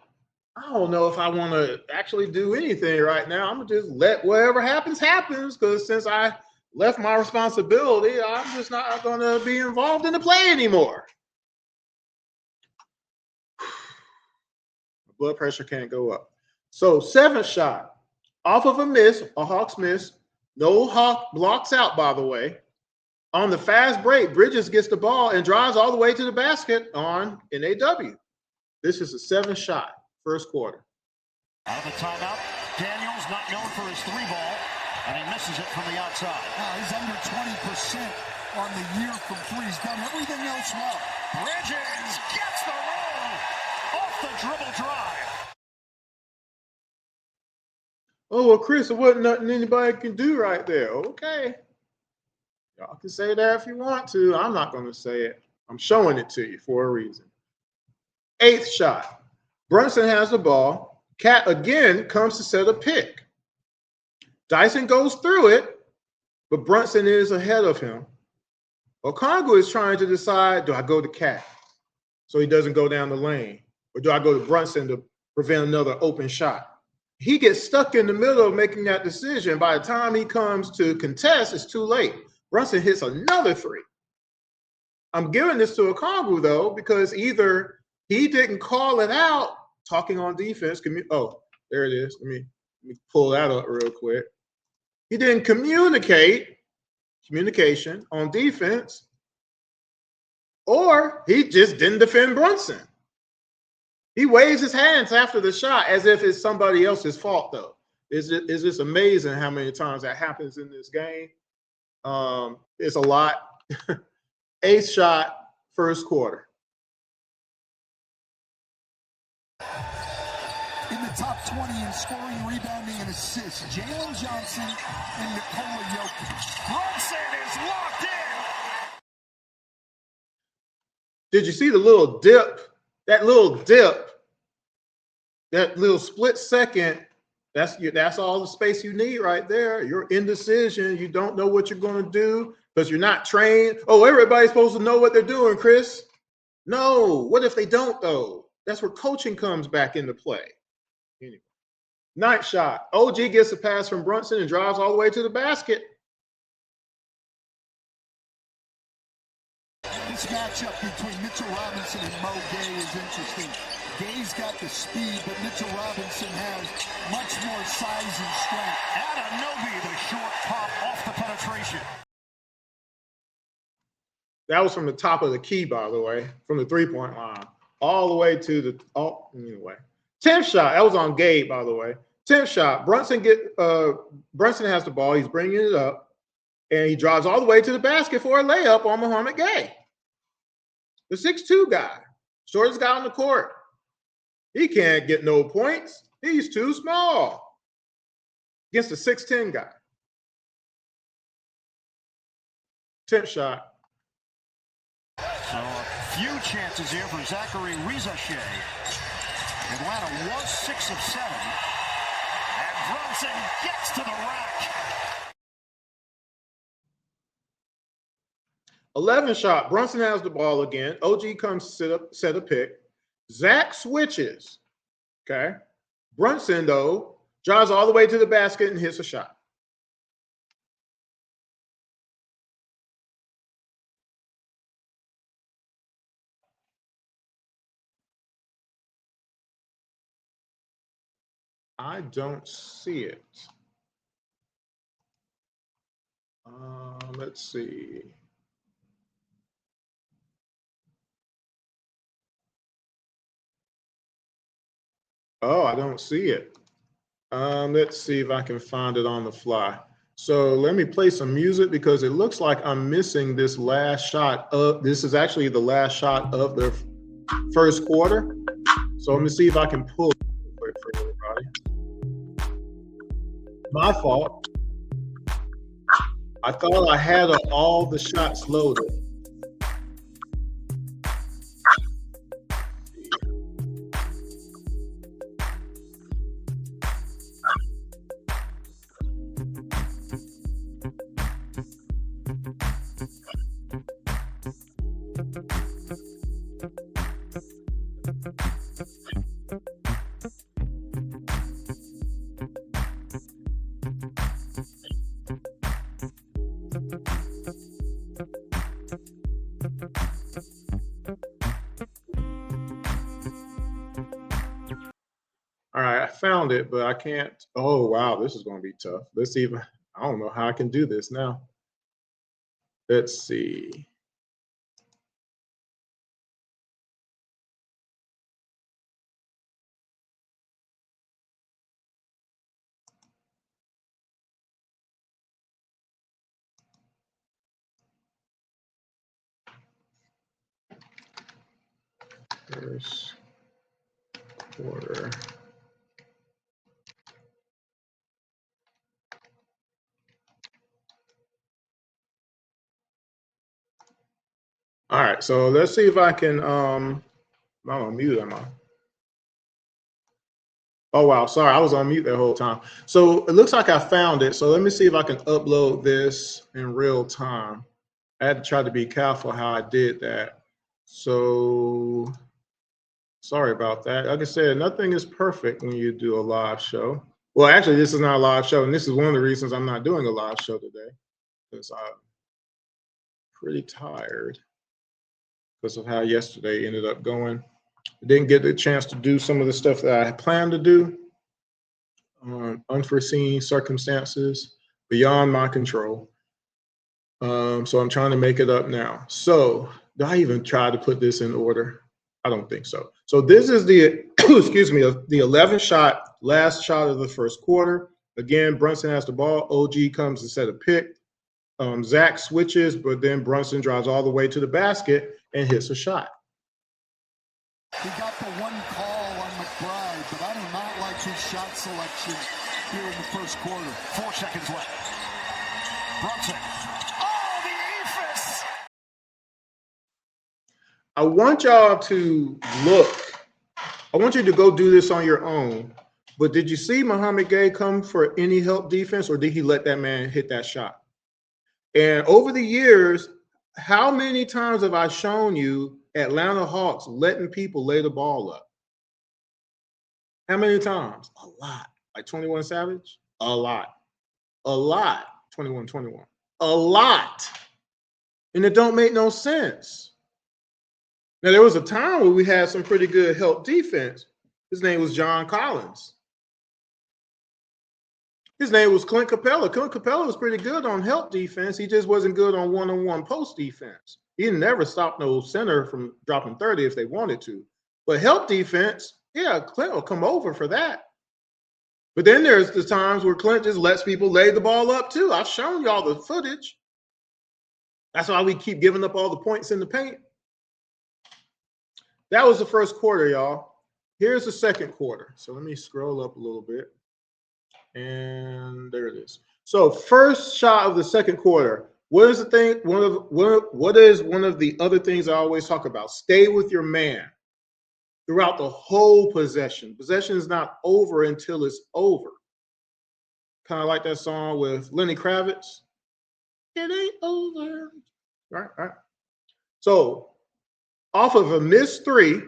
I don't know if I want to actually do anything right now. I'm going to just let whatever happens, because since I left my responsibility, I'm just not going to be involved in the play anymore. Blood pressure can't go up. So seventh shot, off of a miss, a Hawks miss. No Hawk blocks out, by the way. On the fast break, Bridges gets the ball and drives all the way to the basket on NAW. This is a seventh shot, first quarter. Out of the timeout, Daniels not known for his 3-ball, and he misses it from the outside. He's under 20% on the year from 3. He's done everything else well. Bridges gets the roll off the dribble drive. Oh, well, Chris, there wasn't nothing anybody can do right there. Okay. Y'all can say that if you want to. I'm not going to say it. I'm showing it to you for a reason. Eighth shot. Brunson has the ball. Cat again comes to set a pick. Dyson goes through it, but Brunson is ahead of him. Okongwu is trying to decide, do I go to Cat so he doesn't go down the lane? Or do I go to Brunson to prevent another open shot? He gets stuck in the middle of making that decision. By the time he comes to contest, it's too late. Brunson hits another three. I'm giving this to Okongwu, though, because either he didn't call it out, talking on defense. Oh, there it is. Let me pull that up real quick. He didn't communication on defense, or he just didn't defend Brunson. He waves his hands after the shot as if it's somebody else's fault, though. It's just amazing how many times that happens in this game. It's a lot. Eighth shot, first quarter. In the top 20 in scoring, rebounding, and assists, Jalen Johnson and Nikola Jokic. Brunson is locked in. Did you see the little dip? That little dip, that little split second, that's all the space you need right there. You're indecision. You don't know what you're going to do because you're not trained. Oh, everybody's supposed to know what they're doing, Chris. No. What if they don't, though? That's where coaching comes back into play. Anyway. Ninth shot. OG gets a pass from Brunson and drives all the way to the basket. This matchup between Mitchell Robinson and Mo Gay is interesting. Gay's got the speed, but Mitchell Robinson has much more size and strength. Anunoby, the short pop off the penetration. That was from the top of the key, by the way, from the three-point line, all the way to the anyway. 10th shot. That was on Gabe, by the way. 10th shot. Brunson has the ball. He's bringing it up, and he drives all the way to the basket for a layup on Muhammad Gay, the 6'2" guy, shortest guy on the court. He can't get no points. He's too small against the 6'10" guy. 10th shot. So a few chances here for Zachary Rizashe. Atlanta was 6 of 7. And Brunson gets to the rack. 11th shot. Brunson has the ball again. OG comes to set a pick. Zach switches. Okay. Brunson, though, drives all the way to the basket and hits a shot. I don't see it. Let's see. Oh, I don't see it. Let's see if I can find it on the fly. So let me play some music because it looks like I'm missing this last shot this is actually the last shot of the first quarter. So let me see if I can pull it for everybody. My fault. I thought I had all the shots loaded. All right, I found it, but I can't. Oh, wow, this is going to be tough. Let's see if I don't know how I can do this now. Let's see. First quarter. All right, so let's see if I can, I'm on mute, am I? Oh, wow, sorry, I was on mute that whole time. So it looks like I found it. So let me see if I can upload this in real time. I had to try to be careful how I did that. So sorry about that. Like I said, nothing is perfect when you do a live show. Well, actually, this is not a live show, and this is one of the reasons I'm not doing a live show today, because I'm pretty tired because of how yesterday ended up going. I didn't get the chance to do some of the stuff that I had planned to do. Unforeseen circumstances beyond my control. So I'm trying to make it up now. So do I even try to put this in order? I don't think so. So this is the, excuse me, the 11th shot, last shot of the first quarter. Again, Brunson has the ball. OG comes to set a pick. Zach switches, but then Brunson drives all the way to the basket and hits a shot. He got the one call on McBride, but I do not like his shot selection here in the first quarter. 4 seconds left. Brunson. Oh, the ephus! I want y'all to look. I want you to go do this on your own. But did you see Muhammad Gay come for any help defense, or did he let that man hit that shot? And over the years, how many times have I shown you Atlanta Hawks letting people lay the ball up? How many times? A lot. Like 21 Savage? A lot. A lot. 21-21. A lot. And it don't make no sense. Now, there was a time where we had some pretty good help defense. His name was John Collins. His name was Clint Capella. Clint Capella was pretty good on help defense. He just wasn't good on one-on-one post defense. He never stopped no center from dropping 30 if they wanted to. But help defense, yeah, Clint will come over for that. But then there's the times where Clint just lets people lay the ball up too. I've shown y'all the footage. That's why we keep giving up all the points in the paint. That was the first quarter, y'all. Here's the second quarter. So let me scroll up a little bit. And there it is. So first shot of the second quarter. What is the thing? What is one of the other things I always talk about? Stay with your man throughout the whole possession. Possession is not over until it's over. Kind of like that song with Lenny Kravitz. It ain't over. Right. So off of a missed three,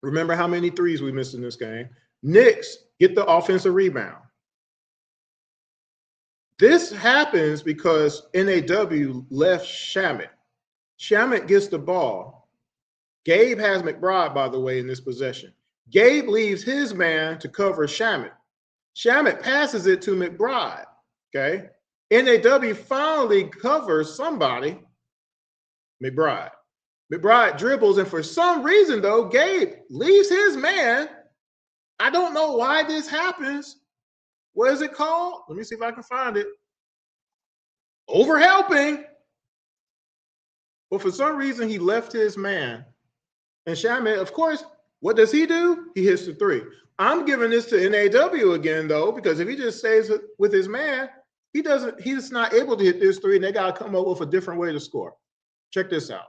remember how many threes we missed in this game? Knicks get the offensive rebound. This happens because NAW left Shamet. Shamet gets the ball. Gabe has McBride, by the way, in this possession. Gabe leaves his man to cover Shamet. Shamet passes it to McBride, okay? NAW finally covers somebody, McBride. McBride dribbles, and for some reason, though, Gabe leaves his man. I don't know why this happens. What is it called? Let me see if I can find it. Overhelping. But for some reason, he left his man. And Shamet, of course, what does he do? He hits the three. I'm giving this to NAW again, though, because if he just stays with his man, he's not able to hit this three, and they got to come up with a different way to score. Check this out.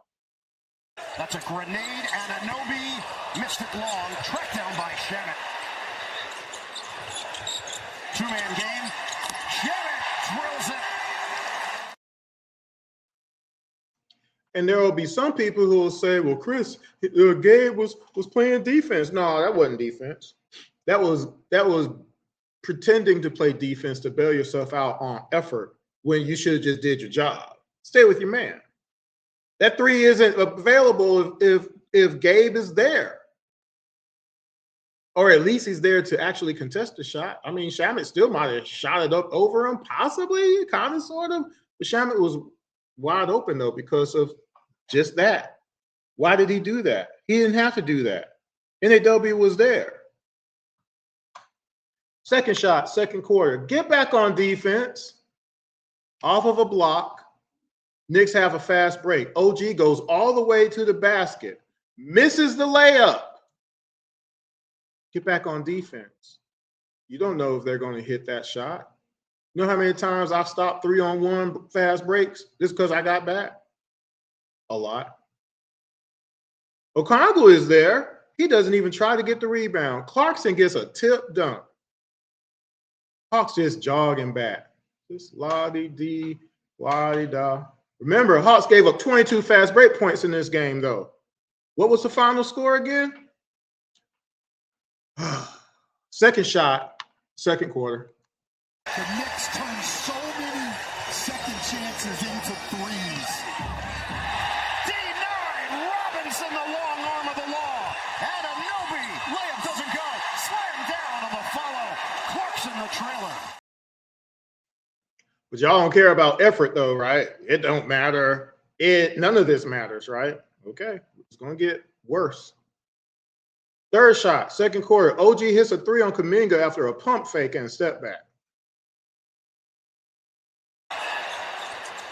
That's a grenade, and Anobi missed it long. Tracked down by Shamet. Two-man game. Shamet drills it. And there will be some people who will say, well, Chris, Gabe was playing defense. No, that wasn't defense. That was pretending to play defense to bail yourself out on effort when you should have just did your job. Stay with your man. That three isn't available if Gabe is there. Or at least he's there to actually contest the shot. I mean, Shamet still might have shot it up over him, possibly, kind of, sort of. But Shamet was wide open, though, because of just that. Why did he do that? He didn't have to do that. NAW was there. Second shot, second quarter. Get back on defense. Off of a block. Knicks have a fast break. OG goes all the way to the basket. Misses the layup. Get back on defense. You don't know if they're going to hit that shot. You know how many times I've stopped 3-on-1 fast breaks just because I got back? A lot. Okongwu is there. He doesn't even try to get the rebound. Clarkson gets a tip dunk. Hawks just jogging back. Just la-di-dee, la-di-da. Remember, Hawks gave up 22 fast break points in this game, though. What was the final score again? Second shot, second quarter. The Knicks turned so many second chances into threes. D9, Robinson, the long arm of the law. And Anunoby, layup doesn't go. Slam down on the follow. Clarkson the trailer. But y'all don't care about effort, though, right? It don't matter. None of this matters, right? Okay, it's going to get worse. Third shot, second quarter. OG hits a three on Kuminga after a pump fake and step back.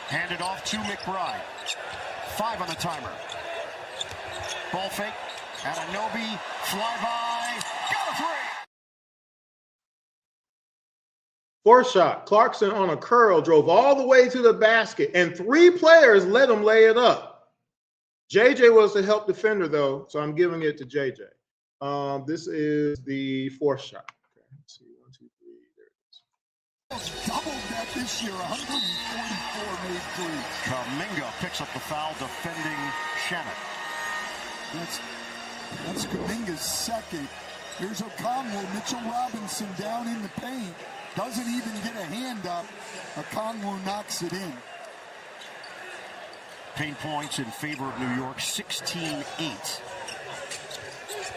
Handed off to McBride. 5 on the timer. Ball fake. Anunoby, fly by. Got a three. Fourth shot, Clarkson on a curl drove all the way to the basket, and 3 players let him lay it up. JJ was the help defender, though, so I'm giving it to JJ. This is the fourth shot. Okay, let's see, 1, 2, 3. There it is. Doubled that this year, 144 made threes. Kuminga picks up the foul defending Shannon. That's Kuminga's second. Here's Okongwu, Mitchell Robinson down in the paint. Doesn't even get a hand up. Okongwu knocks it in. Paint points in favor of New York, 16-8.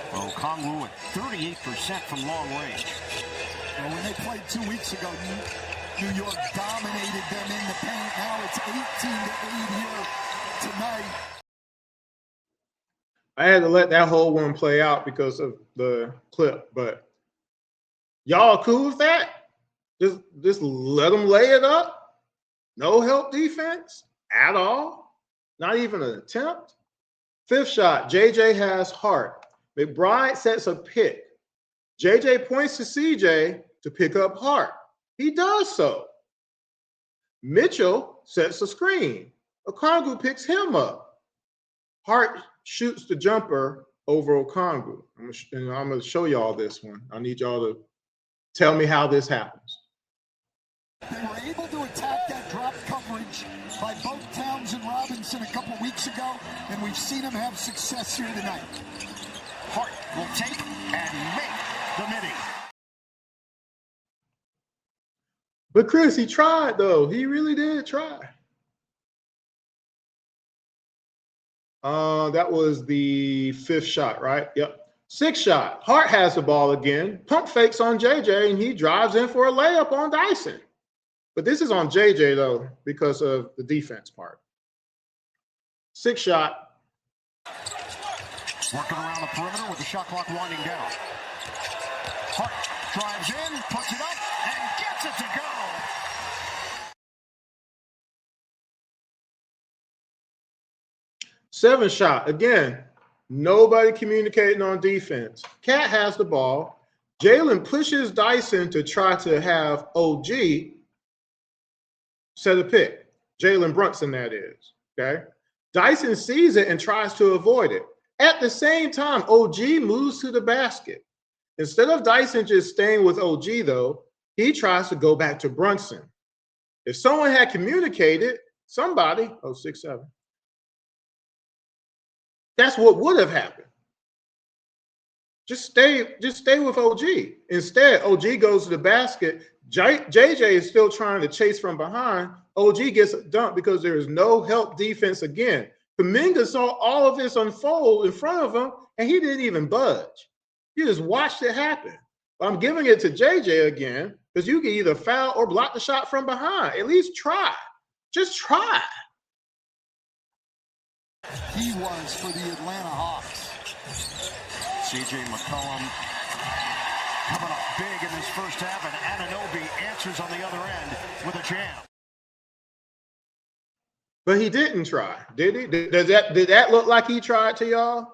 Okongwu at 38% from long range. Well, when they played 2 weeks ago, New York dominated them in the paint. Now it's 18-8 here tonight. I had to let that whole one play out because of the clip, but y'all cool with that? Just let them lay it up? No help defense at all? Not even an attempt? Fifth shot, JJ has heart. McBride sets a pick. JJ points to CJ to pick up Hart. He does so. Mitchell sets a screen. Okongwu picks him up. Hart shoots the jumper over Okongwu. I'm going to show y'all this one. I need y'all to tell me how this happens. They were able to attack that drop coverage by both Towns and Robinson a couple weeks ago, and we've seen them have success here tonight. Hart will take and make the midi. But Chris, he tried, though. He really did try. That was the fifth shot, right? Yep. Sixth shot. Hart has the ball again. Pump fakes on JJ, and he drives in for a layup on Dyson. But this is on JJ, though, because of the defense part. Sixth shot. Working around the perimeter with the shot clock winding down. Hart drives in, puts it up, and gets it to go. Seventh shot. Again, nobody communicating on defense. Cat has the ball. Jalen pushes Dyson to try to have OG set a pick. Jalen Brunson, that is. Okay. Dyson sees it and tries to avoid it. At the same time, OG moves to the basket. Instead of Dyson just staying with OG, though, he tries to go back to Brunson. If someone had communicated, somebody, 6-7, that's what would have happened. Just stay with OG. Instead, OG goes to the basket. JJ is still trying to chase from behind. OG gets a dunk because there is no help defense again. Kuminga saw all of this unfold in front of him, and he didn't even budge. He just watched it happen. But I'm giving it to JJ again because you can either foul or block the shot from behind. At least try. Just try. He was for the Atlanta Hawks. C.J. McCollum coming up big in this first half, and Anunoby answers on the other end with a jam. But he didn't try, did he? Did that look like he tried to y'all?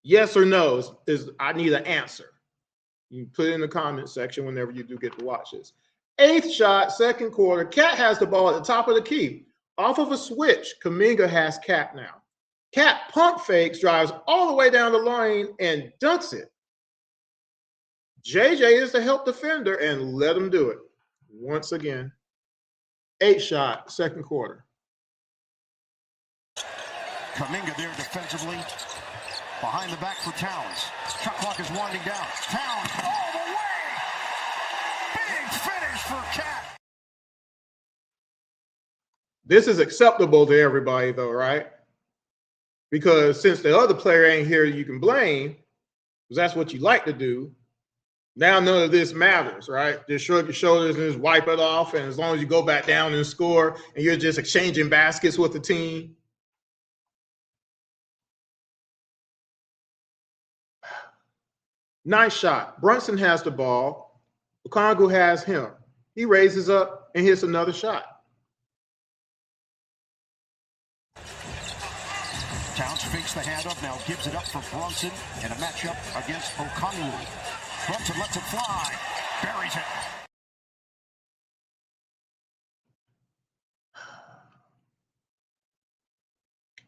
Yes or no is I need an answer. You put it in the comment section whenever you do get to watch this. Eighth shot, second quarter. Cat has the ball at the top of the key. Off of a switch, Kuminga has Cat now. Cat pump fakes, drives all the way down the lane and dunks it. JJ is the help defender and let him do it once again. 8-shot, second quarter. Kuminga there defensively. Behind the back for Towns. Shot clock is winding down. Towns all the way. Big finish for Cat. This is acceptable to everybody, though, right? Because since the other player ain't here, you can blame, because that's what you like to do. Now none of this matters, right? Just shrug your shoulders and just wipe it off. And as long as you go back down and score and you're just exchanging baskets with the team. Nice shot. Brunson has the ball. Okongwu has him. He raises up and hits another shot. Towns fakes the handoff, now gives it up for Brunson in a matchup against Okongwu. Brunson lets it fly, buries it.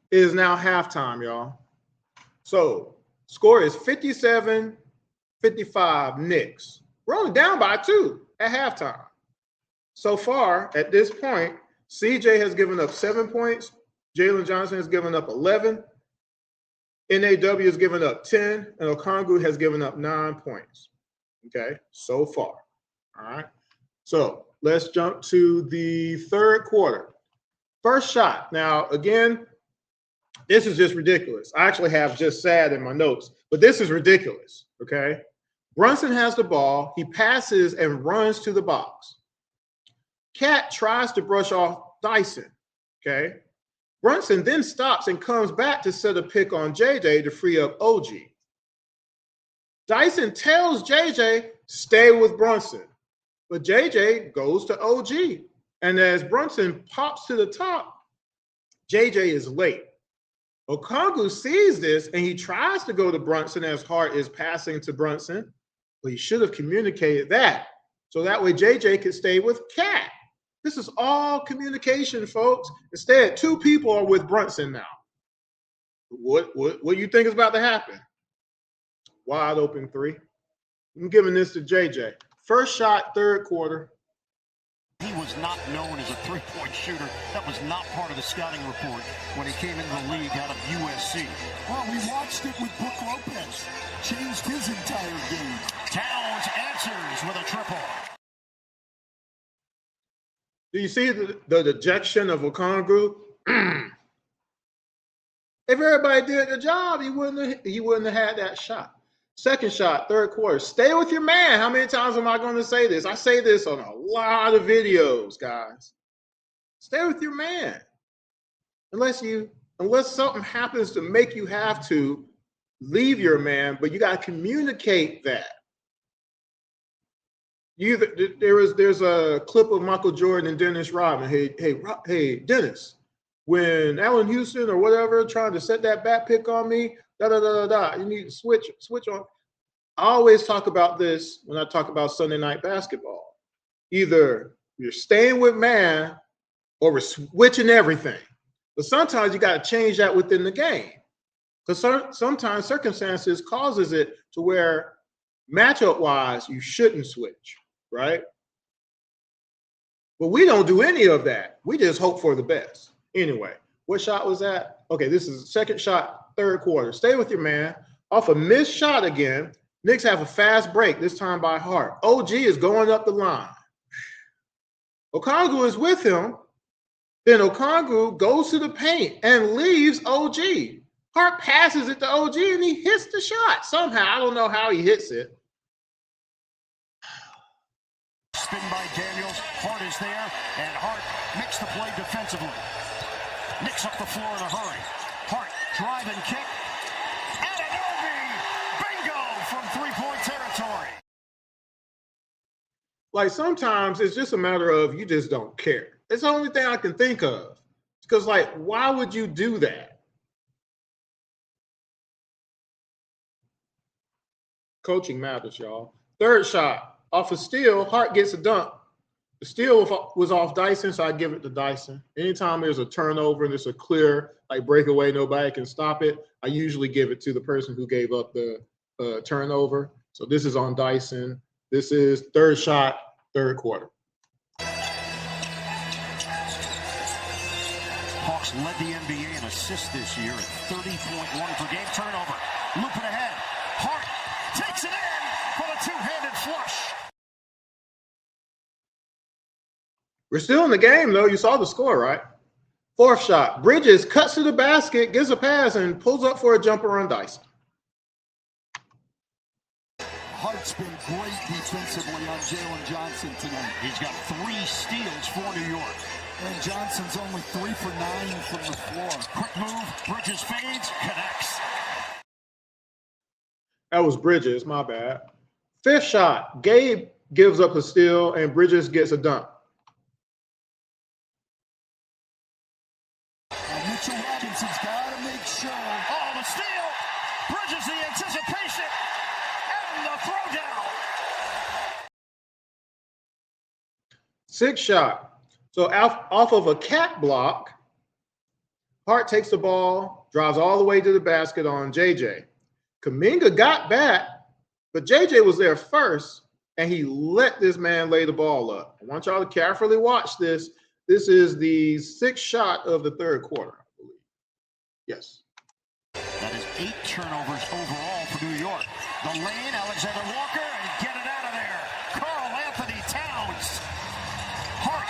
It is now halftime, y'all. So score is 57-55 Knicks. We're only down by 2 at halftime. So far, at this point, CJ has given up 7 points. Jalen Johnson has given up 11. NAW has given up 10. And Okongwu has given up 9 points. Okay, so far. All right. So let's jump to the third quarter. First shot. Now, again, this is just ridiculous. I actually have just sad in my notes, but this is ridiculous. Okay. Brunson has the ball. He passes and runs to the box. Cat tries to brush off Dyson. Okay. Brunson then stops and comes back to set a pick on JJ to free up OG. Dyson tells JJ, stay with Brunson. But JJ goes to OG. And as Brunson pops to the top, JJ is late. Okongwu sees this and he tries to go to Brunson as Hart is passing to Brunson. But he should have communicated that. So that way JJ could stay with Cat. This is all communication, folks. Instead, 2 people are with Brunson now. What do you think is about to happen? Wide open 3. I'm giving this to JJ. First shot, third quarter. He was not known as a three-point shooter. That was not part of the scouting report when he came into the league out of USC. Well, we watched it with Brook Lopez. Changed his entire game. Towns answers with a triple. Do you see the dejection of Okongwu? If everybody did the job, he wouldn't have had that shot. Second shot, third quarter. Stay with your man. How many times am I going to say this? I say this on a lot of videos, guys. Stay with your man. Unless something happens to make you have to leave your man, but you got to communicate that. There's a clip of Michael Jordan and Dennis Rodman. Hey, Dennis, when Allen Houston or whatever trying to set that bat pick on me, you need to switch on. I always talk about this when I talk about Sunday night basketball. Either you're staying with man or we're switching everything. But sometimes you got to change that within the game. Because sometimes circumstances causes it to where matchup-wise you shouldn't switch, right? But we don't do any of that. We just hope for the best. Anyway, what shot was that? Okay, this is the second shot, third quarter. Stay with your man. Off a missed shot again. Knicks have a fast break, this time by Hart. OG is going up the line. Okongwu is with him. Then Okongwu goes to the paint and leaves OG. Hart passes it to OG and he hits the shot. Somehow, I don't know how he hits it. Spin by Daniels. Hart is there, and Hart makes the play defensively. Knicks up the floor in a hurry. Hart, drive and kick. From 3-point territory. Like sometimes it's just a matter of you just don't care. It's the only thing I can think of. Because like, why would you do that? Coaching matters, y'all. Third shot off a steal. Hart gets a dunk. The steal was off Dyson, so I give it to Dyson. Anytime there's a turnover and it's a clear like breakaway, nobody can stop it, I usually give it to the person who gave up the turnover. So this is on Dyson. This is third shot, third quarter. Hawks led the NBA in assists this year at 30.1 per game. Turnover, looping ahead. Hart takes it in for a two-handed flush. We're still in the game, though. You saw the score, right? Fourth shot. Bridges cuts to the basket, gives a pass, and pulls up for a jumper on Dyson. Hart's been great defensively on Jalen Johnson tonight. He's got 3 steals for New York. And Johnson's only 3 for 9 from the floor. Quick move, Bridges fades, connects. That was Bridges, my bad. Fifth shot. Gabe gives up a steal, and Bridges gets a dunk. Mitchell Robinson's got to make sure. Oh, the steal. Bridges, the anticipation. And the throwdown. Sixth shot. So off of a cat block, Hart takes the ball, drives all the way to the basket on JJ. Kuminga got back, but JJ was there first, and he let this man lay the ball up. I want y'all to carefully watch this. This is the sixth shot of the third quarter, I believe. Yes. That is 8 turnovers overall for New York. The lane, Alexander Walker, and get it out of there. Karl Anthony Towns. Hart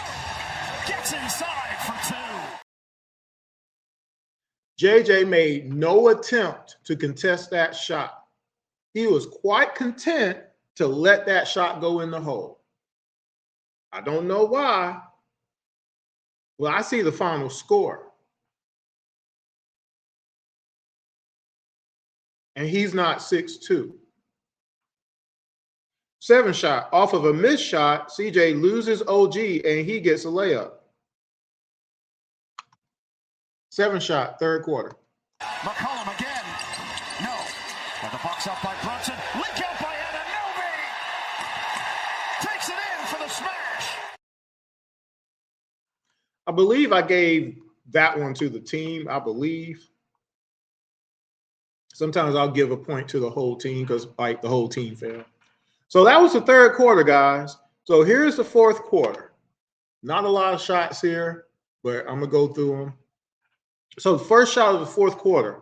gets inside for 2. JJ made no attempt to contest that shot. He was quite content to let that shot go in the hole. I don't know why. Well, I see the final score. And he's not 6'2". Seventh shot. Off of a missed shot, CJ loses OG and he gets a layup. Seventh shot, third quarter. McCollum again. No. But the Bucks up by Brunson. Link out by Anunoby. Takes it in for the smash. I believe I gave that one to the team, I believe. Sometimes I'll give a point to the whole team because like the whole team failed. So that was the third quarter, guys. So here's the fourth quarter. Not a lot of shots here, but I'm going to go through them. So the first shot of the fourth quarter,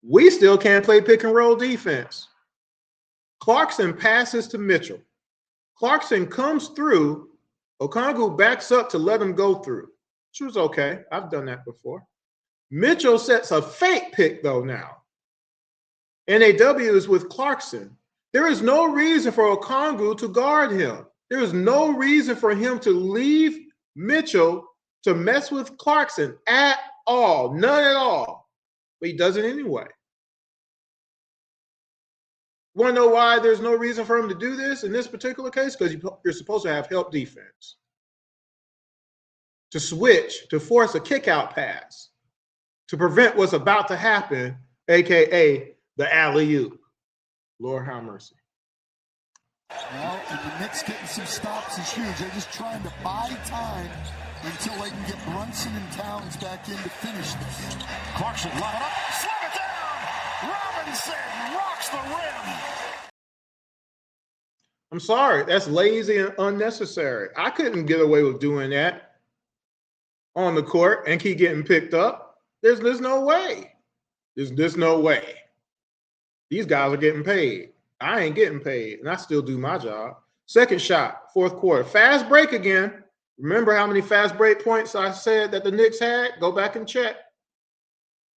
we still can't play pick and roll defense. Clarkson passes to Mitchell. Clarkson comes through. Okongwu backs up to let him go through. Which was okay. I've done that before. Mitchell sets a fake pick, though, now. NAW is with Clarkson. There is no reason for Okongwu to guard him. There is no reason for him to leave Mitchell to mess with Clarkson at all. None at all. But he does it anyway. Want to know why there's no reason for him to do this in this particular case? Because you're supposed to have help defense. To switch, to force a kick-out pass, to prevent what's about to happen, a.k.a. the alley-oop. Lord have mercy. Well, and the Knicks getting some stops is huge. They're just trying to buy time until they can get Brunson and Towns back in to finish this. Clarkson lob it up, slam it down. Robinson rocks the rim. I'm sorry, that's lazy and unnecessary. I couldn't get away with doing that on the court and keep getting picked up. There's no way. There's no way. These guys are getting paid. I ain't getting paid, and I still do my job. Second shot, fourth quarter. Fast break again. Remember how many fast break points I said that the Knicks had? Go back and check.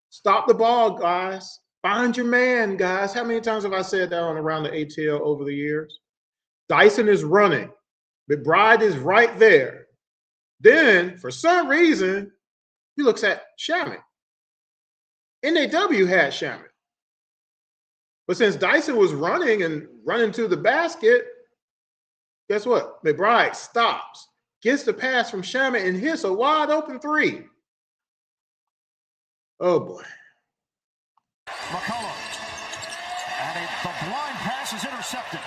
Stop the ball, guys. Find your man, guys. How many times have I said that on around the ATL over the years? Dyson is running. McBride is right there. Then, for some reason, he looks at Shamet. NAW had Shamet. But since Dyson was running to the basket, guess what? McBride stops, gets the pass from Shamet, and hits a wide open three. Oh, boy. McCollum. And the blind pass is intercepted.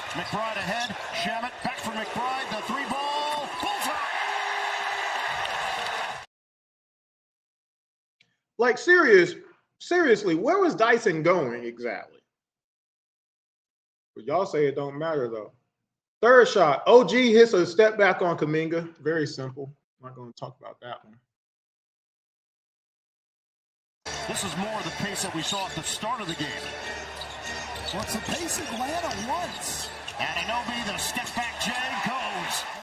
McBride ahead. Shamet back for McBride. The 3 ball. Pulls Like seriously, where was Dyson going exactly? But y'all say it don't matter though. Third shot, OG hits a step back on Kuminga. Very simple. I'm not going to talk about that one. This is more the pace that we saw at the start of the game. Well, it's the pace Atlanta wants. Anunoby, the step back J goes.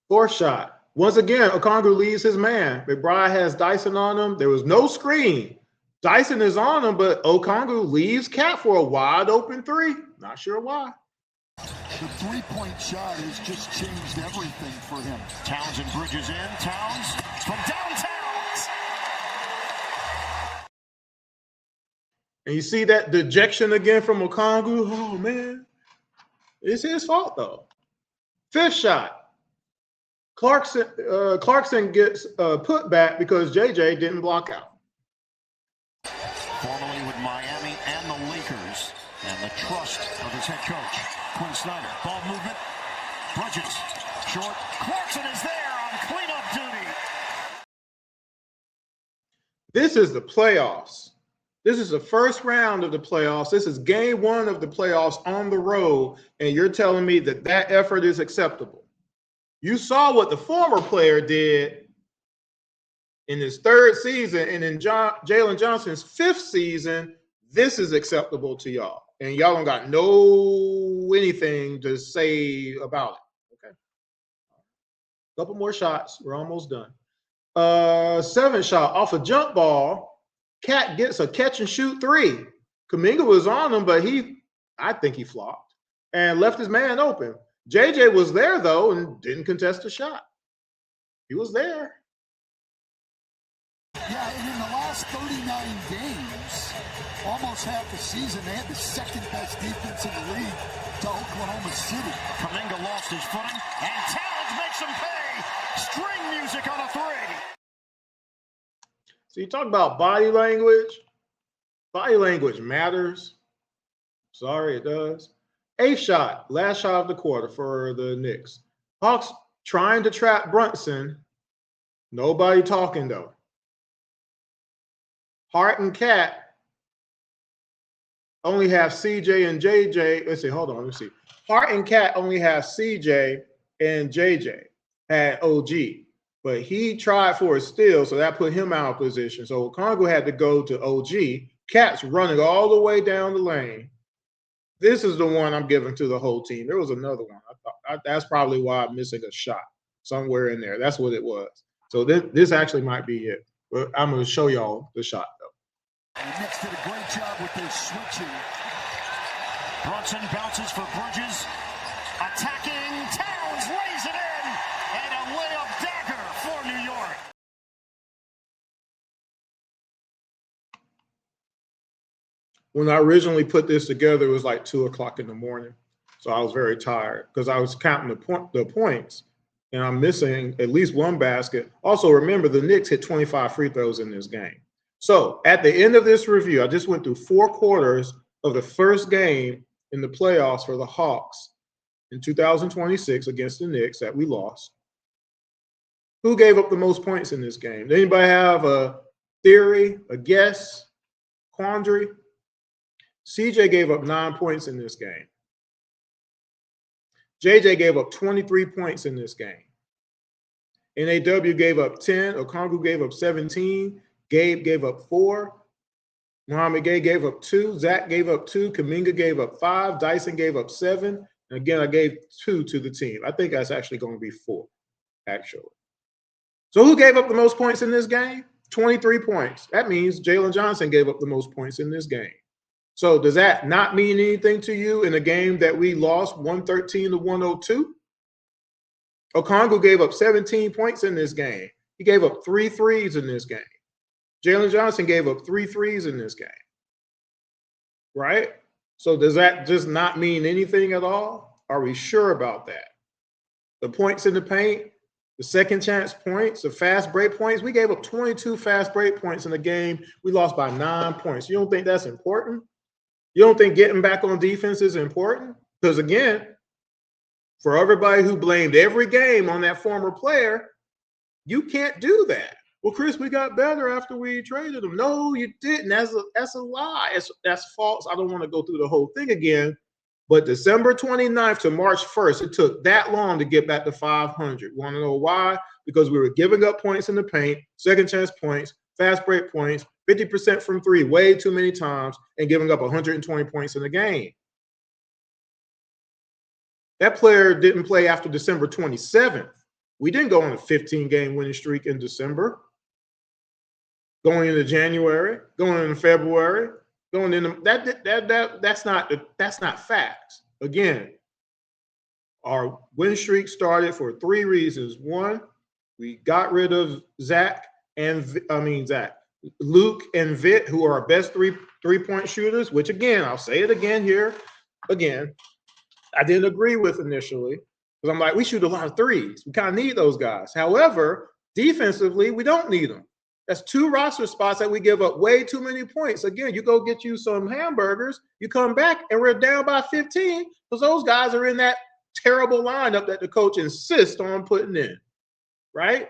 Fourth shot. Once again, Okongwu leaves his man. McBride has Dyson on him. There was no screen. Dyson is on him, but Okongwu leaves Cat for a wide open three. Not sure why. The three-point shot has just changed everything for him. Towns and Bridges in. Towns from downtown. And you see that dejection again from Okongwu. Oh, man. It's his fault, though. Fifth shot. Clarkson gets put back because JJ didn't block out. Formerly with Miami and the Lakers, and the trust of his head coach, Quinn Snyder. Ball movement. Bridges. Short. Clarkson is there on cleanup duty. This is the playoffs. This is the first round of the playoffs. This is game one of the playoffs on the road, and you're telling me that that effort is acceptable. You saw what the former player did in his third season, and in Jalen Johnson's fifth season. This is acceptable to y'all, and y'all don't got no anything to say about it. Okay, couple more shots. We're almost done. Seventh shot off a jump ball. Cat gets a catch and shoot three. Kuminga was on him, but I think he flopped and left his man open. JJ was there, though, and didn't contest a shot. He was there. Yeah, and in the last 39 games, almost half the season, they had the second-best defense in the league to Oklahoma City. Kuminga lost his footing, and Towns makes him pay. String music on a three. So you talk about body language. Body language matters. Sorry, it does. Eighth shot, last shot of the quarter for the Knicks. Hawks trying to trap Brunson. Nobody talking, though. Hart and Cat only have CJ and JJ. Let's see, hold on, let's see. Hart and Cat only have CJ and JJ. Had OG. But he tried for a steal, so that put him out of position. So Okongwu had to go to OG. Cat's running all the way down the lane. This is the one I'm giving to the whole team. There was another one. That's probably why I'm missing a shot somewhere in there. That's what it was. So this actually might be it. But I'm going to show y'all the shot, though. And the Knicks did a great job with their switching. Brunson bounces for Bridges. Attacking Towns, lays it in. And a layup dagger for New York. When I originally put this together, it was like 2 o'clock in the morning. So I was very tired because I was counting the points, and I'm missing at least one basket. Also, remember, the Knicks hit 25 free throws in this game. So at the end of this review, I just went through 4 quarters of the first game in the playoffs for the Hawks in 2026 against the Knicks that we lost. Who gave up the most points in this game? Does anybody have a theory, a guess, quandary? CJ gave up 9 points in this game. JJ gave up 23 points in this game. NAW gave up 10. Okongwu gave up 17. Gabe gave up 4. Mohamed Gay gave up 2. Zach gave up 2. Kuminga gave up 5. Dyson gave up 7. And again, I gave 2 to the team. I think that's actually going to be 4, actually. So who gave up the most points in this game? 23 points. That means Jalen Johnson gave up the most points in this game. So does that not mean anything to you in a game that we lost 113 to 102? Okongwu gave up 17 points in this game. He gave up 3 threes in this game. Jalen Johnson gave up 3 threes in this game. Right? So does that just not mean anything at all? Are we sure about that? The points in the paint, the second chance points, the fast break points. We gave up 22 fast break points in the game. We lost by 9 points. You don't think that's important? You don't think getting back on defense is important? Because again, for everybody who blamed every game on that former player, you can't do that. well, Chris, we got better after we traded him. No, you didn't. That's a lie. That's false. I don't want to go through the whole thing again. But December 29th to March 1st, it took that long to get back to 500. You want to know why? Because we were giving up points in the paint, second chance points, fast break points, 50% from three way too many times, and giving up 120 points in the game. That player didn't play after December 27th. We didn't go on a 15-game winning streak in December. Going into January, going into February, going into that's not facts. Again, our win streak started for three reasons. One, we got rid of Luke and Vit, who are our best three-point shooters, which again, I'll say it again here. Again, I didn't agree with initially because I'm like, we shoot a lot of threes. We kind of need those guys. However, defensively, we don't need them. That's two roster spots that we give up way too many points. Again, you go get you some hamburgers, you come back, and we're down by 15 because those guys are in that terrible lineup that the coach insists on putting in, right?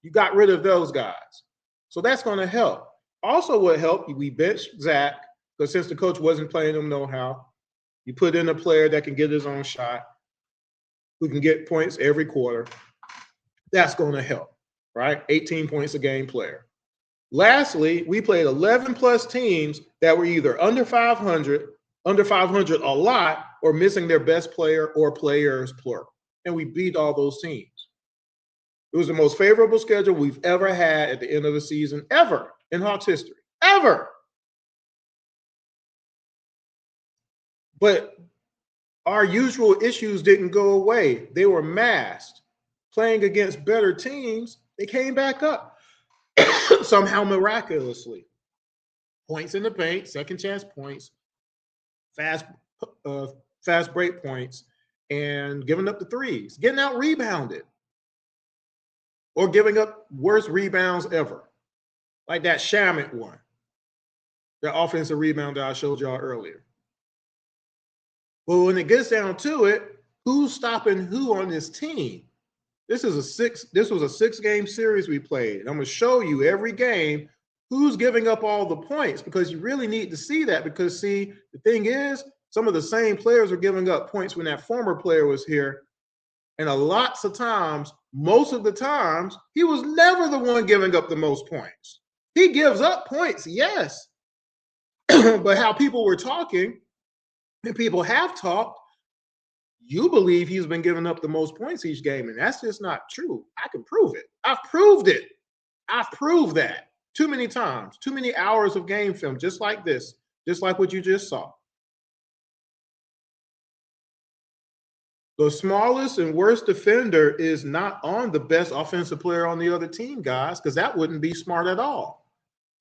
You got rid of those guys. So that's going to help. Also, what helped, we benched Zach because since the coach wasn't playing him know-how, you put in a player that can get his own shot, who can get points every quarter. That's going to help. Right? 18 points a game player. Lastly, we played 11 plus teams that were either under 500 a lot, or missing their best player or players plural. And we beat all those teams. It was the most favorable schedule we've ever had at the end of the season, ever in Hawks history. Ever. But our usual issues didn't go away. They were masked. Playing against better teams, they came back up somehow miraculously. Points in the paint, second chance points, fast break points, and giving up the threes, getting out rebounded, or giving up worst rebounds ever, like that Shamit one, the offensive rebound that I showed y'all earlier. But when it gets down to it, who's stopping who on this team? This was a six-game series we played. I'm going to show you every game who's giving up all the points, because you really need to see that, because see, the thing is, some of the same players are giving up points when that former player was here. And lots of times, most of the times, he was never the one giving up the most points. He gives up points, yes. But how people were talking, and people have talked, you believe he's been giving up the most points each game, and that's just not true. I can prove it. I've proved it. I've proved that too many times, too many hours of game film, just like this, just like what you just saw. The smallest and worst defender is not on the best offensive player on the other team, guys, because that wouldn't be smart at all.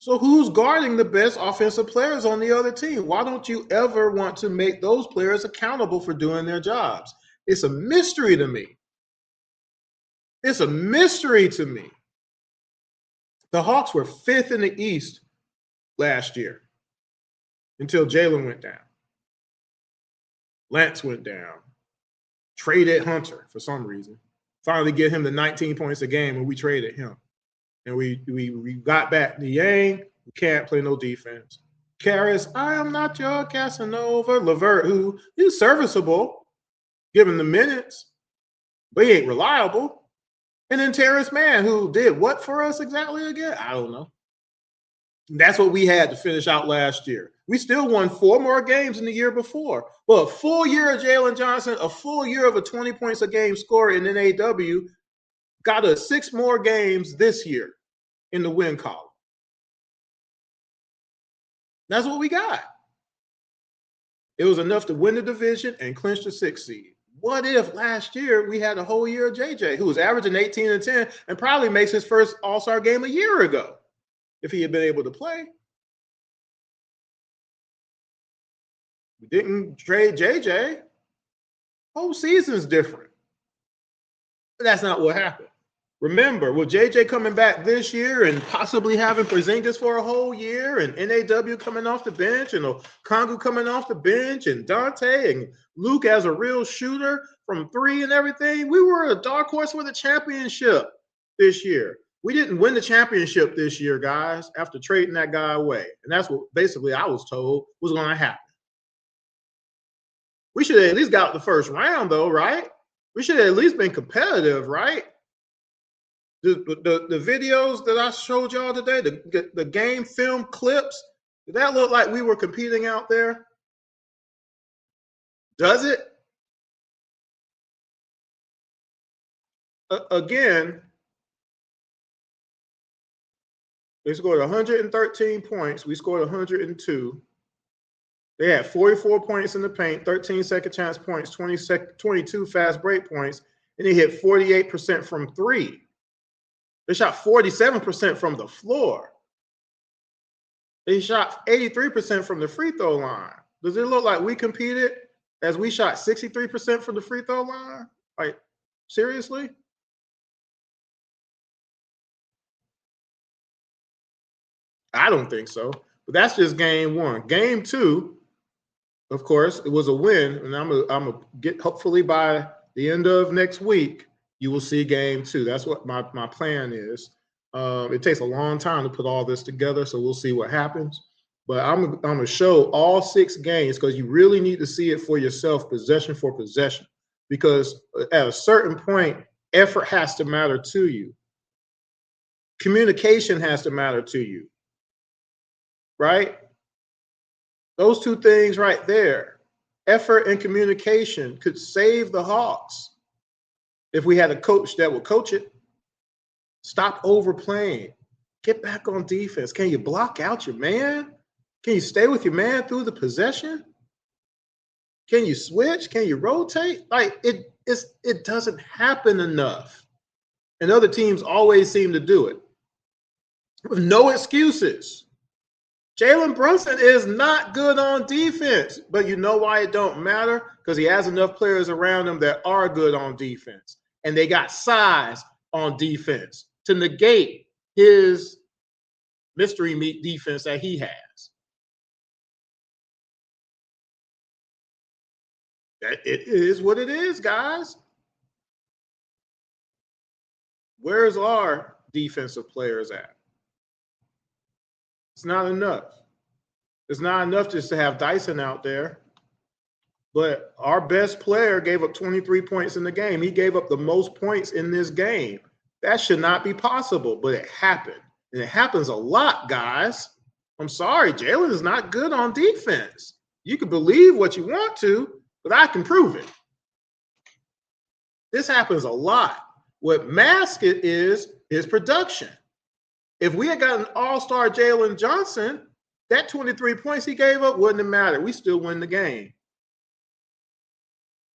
So who's guarding the best offensive players on the other team? Why don't you ever want to make those players accountable for doing their jobs? It's a mystery to me. It's a mystery to me. The Hawks were 5th in the East last year until Jalen went down. Lance went down. Traded Hunter for some reason. Finally get him to 19 points a game when we traded him. And we got back Niang, who can't play no defense. Karras, I am not your Casanova. Levert, who is serviceable, given the minutes, but he ain't reliable. And then Terrence Mann, who did what for us exactly again? I don't know. That's what we had to finish out last year. We still won 4 more games than the year before. Well, a full year of Jalen Johnson, a full year of a 20 points a game scorer in NAW, got us 6 more games this year in the win column. That's what we got. It was enough to win the division and clinch the 6th seed. What if last year we had a whole year of JJ, who was averaging 18 and 10 and probably makes his first All-Star game a year ago if he had been able to play? We didn't trade JJ. Whole season's different. But that's not what happened. Remember, with JJ coming back this year and possibly having Porzingis for a whole year and NAW coming off the bench and Okongwu coming off the bench and Dante and Luke as a real shooter from 3 and everything, we were a dark horse for the championship this year. We didn't win the championship this year, guys, after trading that guy away. And that's what basically I was told was going to happen. We should have at least got the first round, though, right? We should have at least been competitive, right? The videos that I showed y'all today, the game film clips, did that look like we were competing out there? Does it? Again, they scored 113 points. We scored 102. They had 44 points in the paint, 13 second chance points, 22 fast break points, and they hit 48% from three. They shot 47% from the floor. They shot 83% from the free throw line. Does it look like we competed as we shot 63% from the free throw line? Like, seriously? I don't think so. But that's just game one. Game two, of course, it was a win. And I'm gonna get, hopefully by the end of next week, you will see game two. That's what my plan is. It takes a long time to put all this together, so we'll see what happens. But I'm gonna show all 6 games because you really need to see it for yourself, possession for possession. Because at a certain point, effort has to matter to you. Communication has to matter to you. Right? Those two things right there, effort and communication, could save the Hawks if we had a coach that would coach it. Stop overplaying. Get back on defense. Can you block out your man? Can you stay with your man through the possession? Can you switch? Can you rotate? Like it doesn't happen enough. And other teams always seem to do it with no excuses. Jalen Brunson is not good on defense, but you know why it don't matter? Because he has enough players around him that are good on defense, and they got size on defense to negate his mystery meat defense that he has. It is what it is, guys. Where's our defensive players at? It's not enough. It's not enough just to have Dyson out there. But our best player gave up 23 points in the game. He gave up the most points in this game. That should not be possible, but it happened. And it happens a lot, guys. I'm sorry, Jalen is not good on defense. You can believe what you want to, but I can prove it. This happens a lot. What masks it is his production. If we had got an all-star Jalen Johnson, that 23 points he gave up wouldn't have mattered. We still win the game.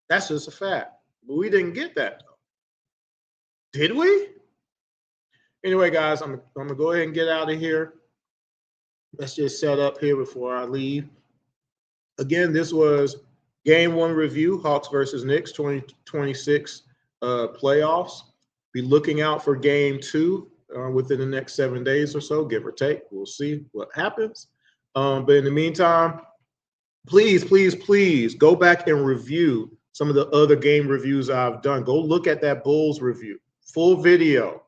That's just a fact. But we didn't get that, though. Did we? Anyway, guys, I'm going to go ahead and get out of here. Let's just set up here before I leave. Again, this was Game 1 review, Hawks versus Knicks, 2026 playoffs. Be looking out for Game 2. Within the next 7 days or so, give or take. We'll see what happens. But in the meantime, please, please, please go back and review some of the other game reviews I've done. Go look at that Bulls review, full video,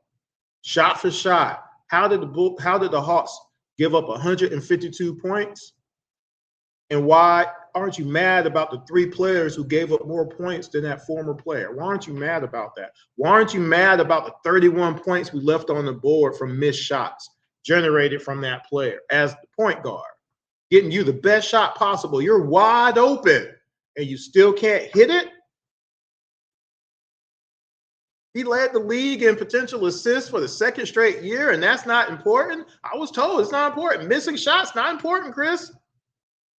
shot for shot. How did the Hawks give up 152 points? And why aren't you mad about the 3 players who gave up more points than that former player? Why aren't you mad about that? Why aren't you mad about the 31 points we left on the board from missed shots generated from that player as the point guard, getting you the best shot possible? You're wide open and you still can't hit it? He led the league in potential assists for the 2nd straight year, and that's not important? I was told it's not important. Missing shots, not important, Chris.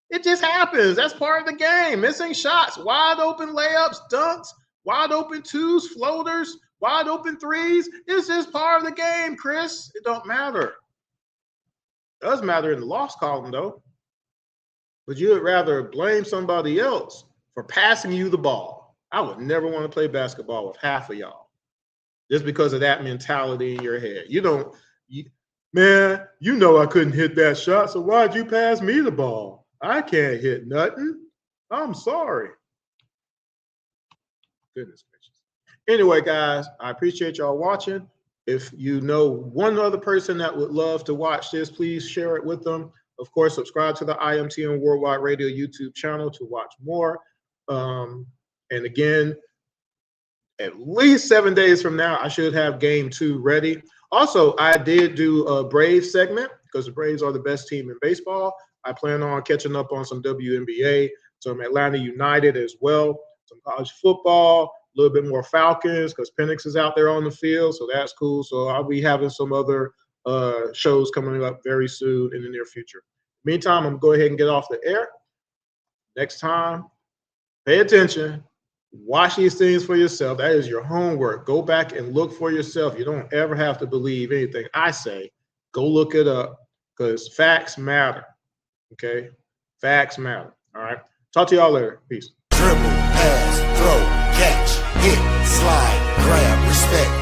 It just happens. That's part of the game. Missing shots, wide open layups, dunks, wide open 2s, floaters, wide open 3s. It's just part of the game, Chris. It don't matter. It does matter in the loss column, though. But you would rather blame somebody else for passing you the ball. I would never want to play basketball with half of y'all just because of that mentality in your head. Man, you know I couldn't hit that shot, so why'd you pass me the ball? I can't hit nothing. I'm sorry. Goodness gracious. Anyway, guys, I appreciate y'all watching. If you know one other person that would love to watch this, please share it with them. Of course, subscribe to the IMTN Worldwide Radio YouTube channel to watch more. And again, at least 7 days from now, I should have game 2 ready. Also, I did do a Braves segment because the Braves are the best team in baseball. I plan on catching up on some WNBA, some Atlanta United as well, some college football, a little bit more Falcons because Penix is out there on the field, so that's cool. So I'll be having some other shows coming up very soon in the near future. Meantime, I'm going to go ahead and get off the air. Next time, pay attention. Watch these things for yourself. That is your homework. Go back and look for yourself. You don't ever have to believe anything I say. Go look it up because facts matter. Okay? Facts matter. All right? Talk to y'all later. Peace. Dribble, pass, throw, catch, hit, slide, grab, respect.